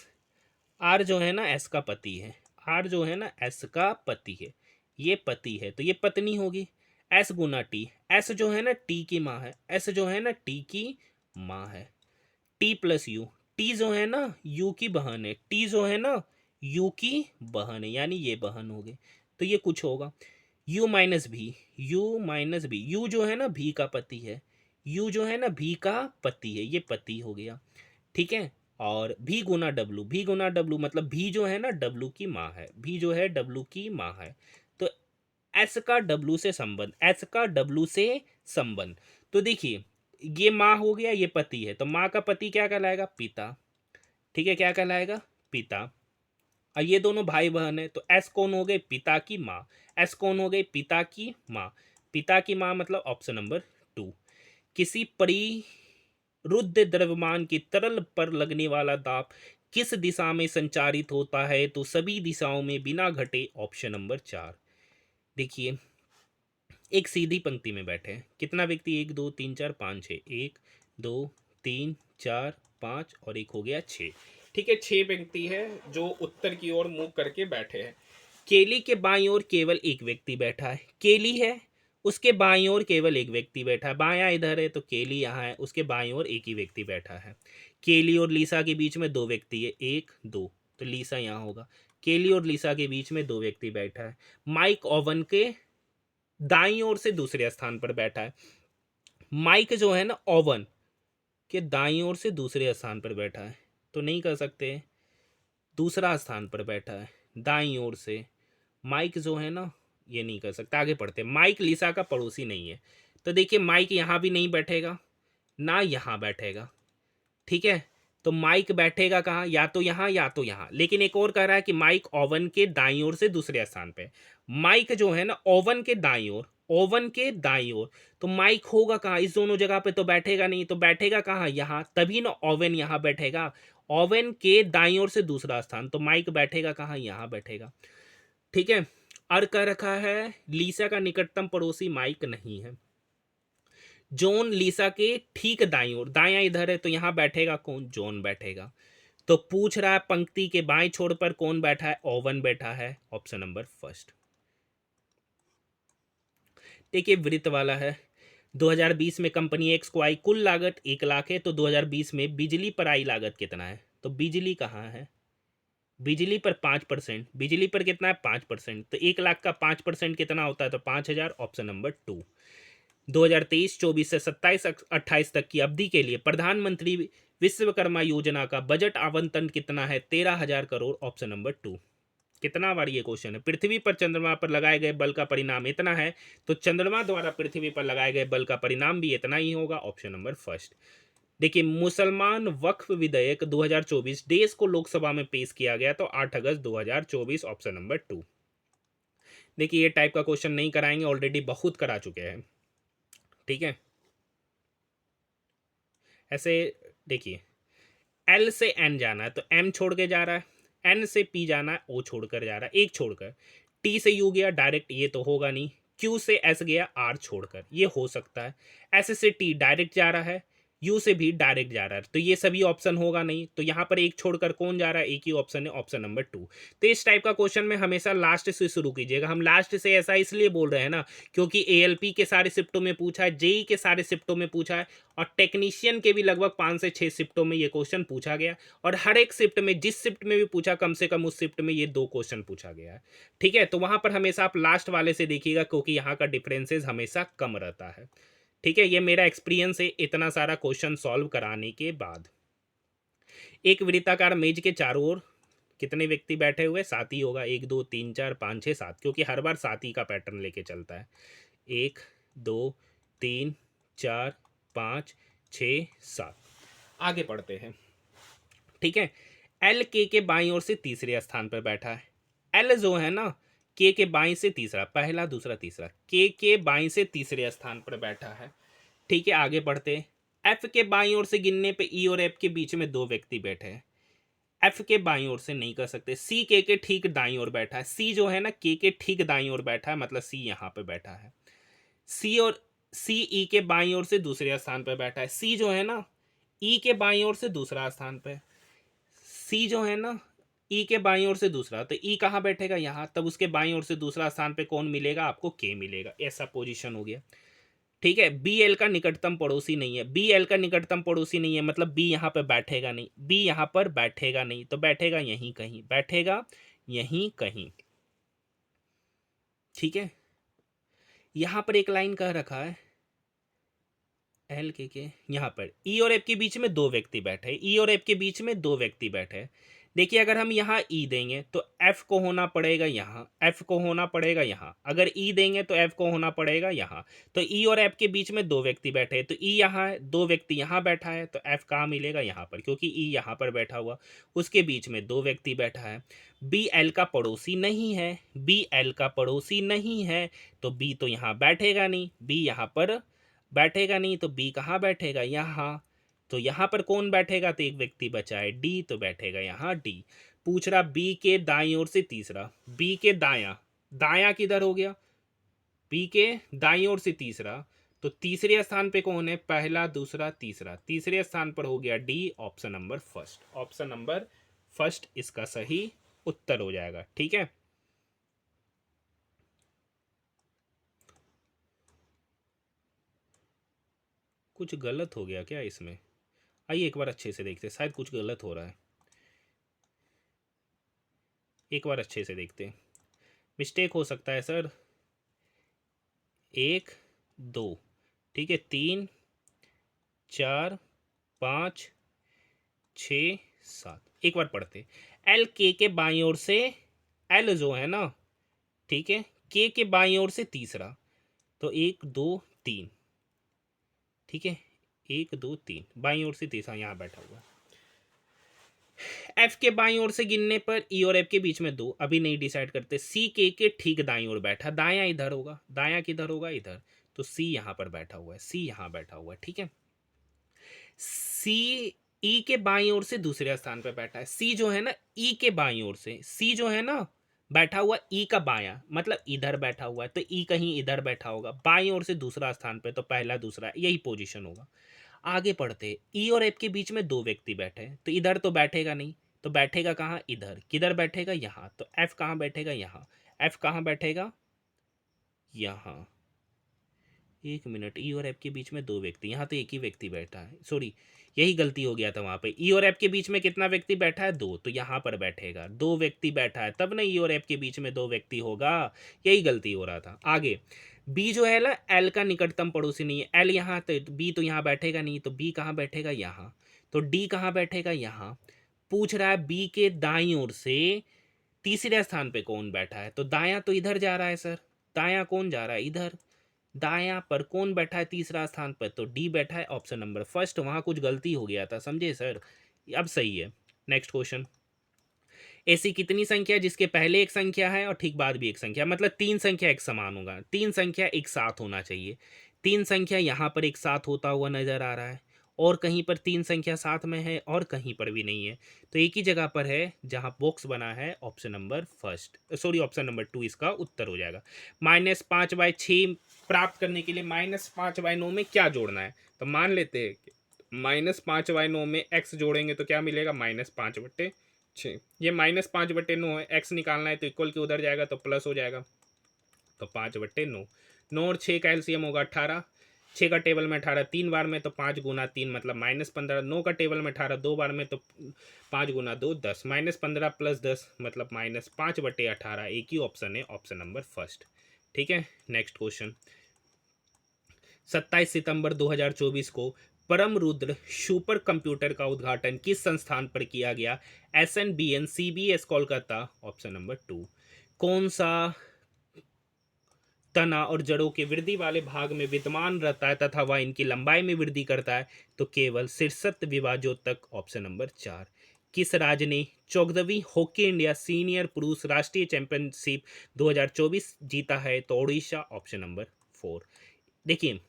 R जो है ना एस का पति है, आर जो है ना एस का पति है, ये पति है तो ये पत्नी होगी। एस गुना टी, एस जो है ना टी की माँ है, एस जो है ना टी की माँ है। टी प्लस यू, टी जो है ना यू की बहन है, टी जो है ना यू की बहन है, यानी ये बहन हो गई। तो ये कुछ होगा u माइनस भी, यू माइनस भी, यू जो है ना भी का पति है, यू जो है ना भी का पति है, ये पति हो गया। ठीक है, और भी गुना डब्लू, भी गुना डब्लू मतलब भी जो है ना डब्लू की माँ है, भी जो है डब्लू की माँ है। तो एस का डब्लू से संबंध, एस का डब्लू से संबंध, तो देखिए ये माँ हो गया, ये पति है, तो माँ का पति क्या कहलाएगा, पिता। ठीक है, क्या कहलाएगा, पिता। और ये दोनों भाई बहन है, तो एस कौन हो गए, पिता की माँ, एस कौन हो गई, पिता की माँ। पिता की माँ मतलब ऑप्शन नंबर 2। किसी परिरुद्ध द्रव्यमान की तरल पर लगने वाला दाब किस दिशा में संचारित होता है, तो सभी दिशाओं में बिना घटे, ऑप्शन नंबर 4। देखिए एक सीधी पंक्ति में बैठे हैं, कितना व्यक्ति, 1 2 3 4 5 6, 1 2 3 4 5 और एक हो गया 6। ठीक है, 6 व्यक्ति है जो उत्तर की ओर मुंह करके बैठे हैं। केली के बाईं ओर केवल एक व्यक्ति बैठा है, केली है, उसके बाईं ओर केवल एक व्यक्ति बैठा है, बायां इधर है तो केली यहाँ है, उसके बाईं ओर एक ही व्यक्ति बैठा है। केली और लीसा के बीच में 2 व्यक्ति है, 1 2, तो लीसा यहाँ होगा। केली और लीसा के बीच में 2 व्यक्ति बैठा है। माइक ओवन के दाईं ओर से दूसरे स्थान पर बैठा है, माइक जो है ना ओवन के दाईं ओर से दूसरे स्थान पर बैठा है, तो नहीं कर सकते, दूसरा स्थान पर बैठा है दाईं ओर से, माइक जो है ना ये नहीं कर सकता। आगे पढ़ते, माइक लिसा का पड़ोसी नहीं है, तो देखिए माइक यहाँ भी नहीं बैठेगा ना यहाँ बैठेगा। ठीक है, तो माइक बैठेगा कहाँ, या तो यहाँ या तो यहाँ, लेकिन एक और कह रहा है कि माइक ओवन के दाईं ओर से दूसरे स्थान पे। माइक जो है ना ओवन के दाईं ओर, ओवन के दाईं ओर, तो माइक होगा कहाँ, इस दोनों जगह पे तो बैठेगा नहीं, तो बैठेगा कहाँ, यहाँ, तभी ना ओवन यहाँ बैठेगा। ओवन के दाईं ओर से दूसरा स्थान, तो माइक बैठेगा कहाँ, यहाँ बैठेगा। ठीक है, और कह रखा है लीसा का निकटतम पड़ोसी माइक नहीं है। जॉन लीसा के ठीक दाईं ओर, दायां इधर है तो यहां बैठेगा कौन, जॉन बैठेगा। तो पूछ रहा है पंक्ति के बाएं छोर पर कौन बैठा है, ओवन बैठा है, ऑप्शन नंबर फर्स्ट। देखिए वृत्त वाला है, 2020 में कंपनी एक्स को आई कुल लागत 1 लाख है, तो 2020 में बिजली पर आई लागत कितना है, तो बिजली कहाँ है, बिजली पर 5%, बिजली पर कितना है 5%, तो 1 लाख का 5% कितना होता है, तो 5,000, ऑप्शन नंबर 2। 2023-24 से 27-28 तक की अवधि के लिए प्रधानमंत्री विश्वकर्मा योजना का बजट आवंटन कितना है, 13,000 करोड़, ऑप्शन नंबर 2। कितना बार ये क्वेश्चन है, पृथ्वी पर चंद्रमा पर लगाए गए बल का परिणाम इतना है, तो चंद्रमा द्वारा पृथ्वी पर लगाए गए बल का परिणाम भी इतना ही होगा, ऑप्शन नंबर फर्स्ट। देखिए मुसलमान वक्फ विधेयक 2024 देश को लोकसभा में पेश किया गया, तो 8 अगस्त 2024, ऑप्शन नंबर 2। देखिए ये टाइप का क्वेश्चन नहीं कराएंगे, ऑलरेडी बहुत करा चुके हैं। ठीक है, ऐसे देखिए एल से एन जाना है तो एम छोड़ के जा रहा है, एन से पी जाना है ओ छोड़कर जा रहा है, एक छोड़कर, टी से यू गया डायरेक्ट, ये तो होगा नहीं, क्यू से एस गया आर छोड़कर, ये हो सकता है, एस से टी डायरेक्ट जा रहा है, यू से भी डायरेक्ट जा रहा है, तो ये सभी ऑप्शन होगा नहीं, तो यहाँ पर एक छोड़कर कौन जा रहा है, एक ही ऑप्शन है, ऑप्शन नंबर 2। तो इस टाइप का क्वेश्चन में हमेशा लास्ट से शुरू कीजिएगा। हम लास्ट से ऐसा इसलिए बोल रहे हैं ना क्योंकि एएलपी के सारे शिफ्टों में पूछा है, जेई के सारे शिफ्टों में पूछा है, और टेक्नीशियन के भी लगभग 5 से 6 शिफ्टों में ये क्वेश्चन पूछा गया, और हर एक शिफ्ट में जिस शिफ्ट में भी पूछा कम से कम उस शिफ्ट में ये 2 क्वेश्चन पूछा गया है। ठीक है, तो वहां पर हमेशा आप लास्ट वाले से देखिएगा क्योंकि यहाँ का डिफरेंसेस हमेशा कम रहता है। ठीक है, ये मेरा एक्सपीरियंस है इतना सारा क्वेश्चन सॉल्व कराने के बाद। एक वृत्ताकार मेज के चारों ओर कितने व्यक्ति बैठे हुए, 7 ही होगा, 1 2 3 4 5 6 7, क्योंकि हर बार 7 ही का पैटर्न लेके चलता है। 1 2 3 4 5 6 7। आगे पढ़ते हैं। ठीक है, एल के बाईं ओर से तीसरे स्थान पर बैठा है, एल जो है ना के बाईं से तीसरा, पहला दूसरा तीसरा, के बाईं से तीसरे स्थान पर बैठा है। ठीक है, आगे बढ़ते हैं। एफ के बाईं ओर से गिनने पे ई और एफ के बीच में 2 व्यक्ति बैठे हैं, एफ के बाईं ओर से नहीं कर सकते। सी के ठीक दाईं ओर बैठा है, सी जो है ना के ठीक दाईं ओर बैठा है, मतलब सी यहाँ पे बैठा है। सी ई के बाईं ओर से दूसरे स्थान पर बैठा है, सी जो है ना ई के बाईं ओर से दूसरा स्थान पे, सी जो है ना ई के बाईं ओर से दूसरा, तो ई कहाँ बैठेगा, यहाँ, तब उसके बाईं ओर से दूसरा स्थान पे कौन मिलेगा आपको, के मिलेगा, ऐसा पोजीशन हो गया। ठीक है, बी एल का निकटतम पड़ोसी नहीं है, बी एल का निकटतम पड़ोसी नहीं है मतलब बी यहाँ पे बैठेगा नहीं, बी यहाँ पर बैठेगा नहीं, तो बैठेगा यहीं कहीं, बैठेगा यहीं कहीं। ठीक है, यहां पर एक लाइन कह रखा है एल के यहाँ पर ई और एफ के बीच में दो व्यक्ति बैठे, ई और एफ के बीच में दो व्यक्ति बैठे। देखिए अगर हम यहाँ ई देंगे तो एफ को होना पड़ेगा यहाँ, एफ को होना पड़ेगा यहाँ, अगर ई देंगे तो एफ को होना पड़ेगा यहाँ। तो ई और एफ के बीच में दो व्यक्ति बैठे हैं, तो ई यहाँ है, दो व्यक्ति यहाँ बैठा है, तो एफ कहाँ मिलेगा, यहाँ पर, क्योंकि ई यहाँ पर बैठा हुआ, उसके बीच में दो व्यक्ति बैठा है। बी एल का पड़ोसी नहीं है, बी एल का पड़ोसी नहीं है, तो बी तो यहाँ बैठेगा नहीं, बी यहाँ पर बैठेगा नहीं, तो बी कहाँ बैठेगा, यहाँ। तो यहाँ पर कौन बैठेगा, तो एक व्यक्ति बचा है डी, तो बैठेगा यहाँ डी। पूछ रहा बी के दाईं ओर से तीसरा, बी के दायां, दायां किधर हो गया, बी के दाईं ओर से तीसरा, तो तीसरे स्थान पे कौन है, पहला दूसरा तीसरा, तीसरे स्थान पर हो गया D, option number first, option number first इसका सही उत्तर हो जाएगा। ठीक है, कुछ गलत हो गया क्या इसमें, आइए एक बार अच्छे से देखते हैं, शायद कुछ गलत हो रहा है, एक बार अच्छे से देखते हैं, मिस्टेक हो सकता है सर। एक, दो, ठीक है, तीन, चार, पाँच, छ, सात, एक बार पढ़ते। एल के बाईं ओर से, एल जो है ना, ठीक है, के बाईं ओर से तीसरा, तो एक दो तीन, ठीक है, एक दो तीन, बाईं ओर से तीसरा यहाँ बैठा हुआ। एफ के बाईं ओर से गिनने पर ई और एफ के बीच में दो, अभी नहीं डिसाइड करते। सी के ठीक दाईं ओर बैठा, दायां इधर होगा, दायां किधर होगा, इधर, तो सी यहां पर बैठा हुआ है, सी यहां बैठा हुआ है। ठीक है, सी ई के बाईं ओर से दूसरे स्थान पर बैठा है, सी जो है ना ई के बाईं ओर से, सी जो है ना बैठा हुआ ई का बायां, मतलब इधर बैठा हुआ है, तो ई कहीं इधर बैठा होगा, बाईं ओर से दूसरा स्थान पे, तो पहला दूसरा यही पोजीशन होगा। आगे पढ़ते, ई और एफ के बीच में दो व्यक्ति बैठे हैं, तो इधर तो बैठेगा नहीं, तो बैठेगा कहाँ, इधर, किधर बैठेगा, यहाँ, तो एफ कहाँ बैठेगा, यहाँ, एफ कहाँ बैठेगा, यहाँ। एक मिनट, ई और एफ के बीच में दो व्यक्ति, यहाँ तो एक ही व्यक्ति बैठा है, सॉरी यही गलती हो गया था वहाँ पे। ई और एफ के बीच में कितना व्यक्ति बैठा है, दो, तो यहाँ पर बैठेगा, दो व्यक्ति बैठा है, तब ना ई और एफ के बीच में दो व्यक्ति होगा, यही गलती हो रहा था। आगे बी जो है ना एल का निकटतम पड़ोसी नहीं है, एल यहाँ, तो बी तो यहाँ बैठेगा नहीं, तो बी कहाँ बैठेगा, यहाँ, तो डी कहाँ बैठेगा, यहाँ। पूछ रहा है बी के दाईं ओर से तीसरे स्थान पे कौन बैठा है, तो दायां तो इधर जा रहा है सर, दायां कौन जा रहा है, इधर, दायां पर कौन बैठा है तीसरा स्थान पर, तो डी बैठा है, ऑप्शन नंबर फर्स्ट। वहां कुछ गलती हो गया था, समझे सर, अब सही है। नेक्स्ट क्वेश्चन, ऐसी कितनी संख्या जिसके पहले एक संख्या है और ठीक बाद भी एक संख्या, मतलब तीन संख्या एक समान होगा, तीन संख्या एक साथ होना चाहिए, तीन संख्या यहाँ पर एक साथ होता हुआ नजर आ रहा है, और कहीं पर तीन संख्या साथ में है और कहीं पर भी नहीं है, तो एक ही जगह पर है जहाँ बॉक्स बना है, option number first, sorry option number two इसका उत्तर हो जाएगा। -5/6 प्राप्त करने के लिए -5/9 में क्या जोड़ना है, तो मान लेते हैं -5/9 में x जोड़ेंगे तो क्या मिलेगा, -5/6, ये -5/9 है, x निकालना है तो इक्वल के उधर जाएगा तो प्लस हो जाएगा, तो 5/9, 9 और 6 का एलसीएम होगा 18, 6 का टेबल में 18 तीन बार में, तो 5 गुना 3 मतलब -15, 9 का टेबल में 18 दो बार में, तो 5 गुना 2 10, -15 + 10 मतलब -5/18, एक ही ऑप्शन है, ऑप्शन नंबर फर्स्ट। ठीक है, नेक्स्ट क्वेश्चन, 27 सितंबर 2024 को परम रुद्र सुपर कंप्यूटर का उद्घाटन किस संस्थान पर किया गया, SNBN CBS Kolkata, option number two. कौन सा तना और जड़ों के वृद्धि वाले भाग में विद्यमान रहता है तथा वह इनकी लंबाई में वृद्धि करता है, तो केवल शीर्षस्थ विभाजोत्तक, ऑप्शन नंबर चार। किस राज्य ने 14वीं हॉकी इंडिया सीनियर पुरुष राष्ट्रीय चैंपियनशिप 2024 जीता है, तो ओडिशा, ऑप्शन नंबर फोर। देखिए,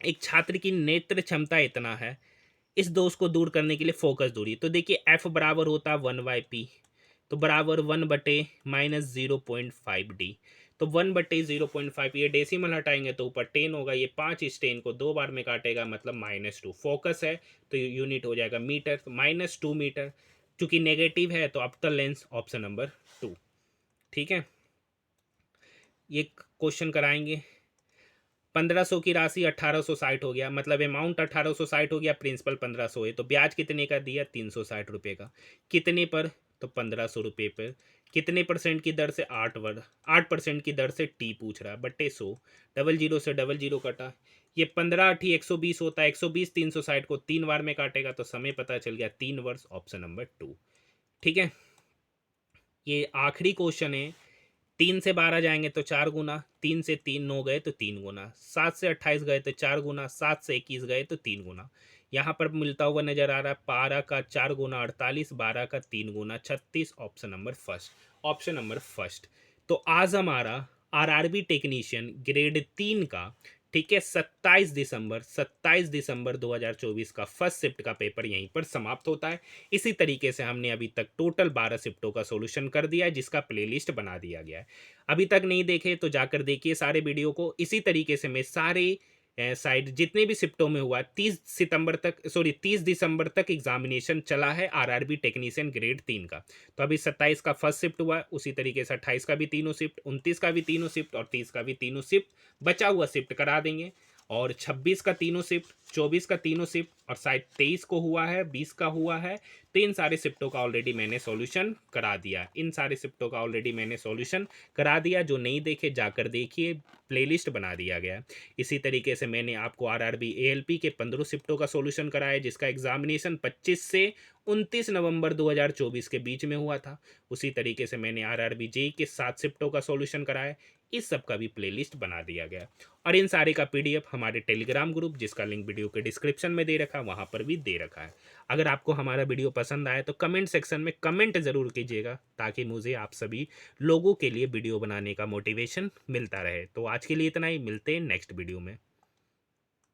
एक छात्र की नेत्र क्षमता इतना है, इस दोष को दूर करने के लिए फोकस दूरी, तो देखिए एफ बराबर होता है 1/p, तो बराबर 1/-0.5d, तो 1/0.5, ये डेसिमल हटाएंगे तो ऊपर 10 होगा, ये 5 इस 10 को दो बार में काटेगा मतलब -2, फोकस है तो यूनिट हो जाएगा मीटर, तो -2 मीटर, चूंकि नेगेटिव है तो अवतल लेंस, ऑप्शन नंबर टू। ठीक है, ये क्वेश्चन कराएंगे, 1500 की राशि 1860 हो गया, मतलब अमाउंट 1860 हो गया, प्रिंसिपल 1500 है, तो ब्याज कितने का दिया? 360 रुपये का। कितने पर? तो 1500 रुपये पर। कितने परसेंट की दर से? 8% की दर से टी पूछ रहा है, बट्टे 100। डबल जीरो से डबल जीरो कटा, ये 15 × 8 = 120 होता है, 120 360 को 3 बार में काटेगा, तो समय पता चल गया 3 वर्ष, ऑप्शन नंबर 2। ठीक है, ये आखिरी क्वेश्चन है। 3 से 12 जाएंगे तो 4 गुना, 3 से 3 9 गए तो 3 गुना, 7 से 28 गए तो 4 गुना, 7 से 21 गए तो 3 गुना। यहाँ पर मिलता हुआ नजर आ रहा है 12 का 4 गुना 48, 12 का 3 गुना 36, option number first. Option number first. तो आज हमारा आरआरबी टेक्नीशियन ग्रेड 3 का, ठीक है, 27 दिसंबर 2024 का फर्स्ट शिफ्ट का पेपर यहीं पर समाप्त होता है। इसी तरीके से हमने अभी तक टोटल 12 शिफ्टों का सॉल्यूशन कर दिया है, जिसका प्लेलिस्ट बना दिया गया है। अभी तक नहीं देखे तो जाकर देखिए सारे वीडियो को। इसी तरीके से मैं सारे साइड जितने भी शिफ्टों में हुआ, 30 दिसंबर तक एग्जामिनेशन चला है आरआरबी टेक्नीशियन ग्रेड 3 का। तो अभी 27 का फर्स्ट शिफ्ट हुआ है, उसी तरीके से 28 का भी तीनों शिफ्ट, 29 का भी तीनों शिफ्ट और 30 का भी तीनों शिफ्ट बचा हुआ शिफ्ट करा देंगे। और 26 का तीनों शिफ्ट, 24 का तीनों शिफ्ट, और शायद 23 को हुआ है, 20 का हुआ है। तो इन सारे शिफ्टों का ऑलरेडी मैंने सॉल्यूशन करा दिया, इन सारे शिफ्टों का ऑलरेडी मैंने सॉल्यूशन करा दिया। जो नहीं देखे जाकर देखिए, प्लेलिस्ट बना दिया गया है। इसी तरीके से मैंने आपको आरआरबी एएलपी के 15 शिफ्टों का सॉल्यूशन कराया, जिसका एग्जामिनेशन 25 से 29 नवंबर 2024 के बीच में हुआ था। उसी तरीके से मैंने आरआरबी जेई के 7 शिफ्टों का सॉल्यूशन कराया, इस सब का भी प्लेलिस्ट बना दिया गया। और इन सारे का पीडीएफ हमारे टेलीग्राम ग्रुप, जिसका लिंक वीडियो के डिस्क्रिप्शन में दे रखा है, वहाँ पर भी दे रखा है। अगर आपको हमारा वीडियो पसंद आए तो कमेंट सेक्शन में कमेंट ज़रूर कीजिएगा, ताकि मुझे आप सभी लोगों के लिए वीडियो बनाने का मोटिवेशन मिलता रहे। तो आज के लिए इतना ही, मिलते हैं नेक्स्ट वीडियो में।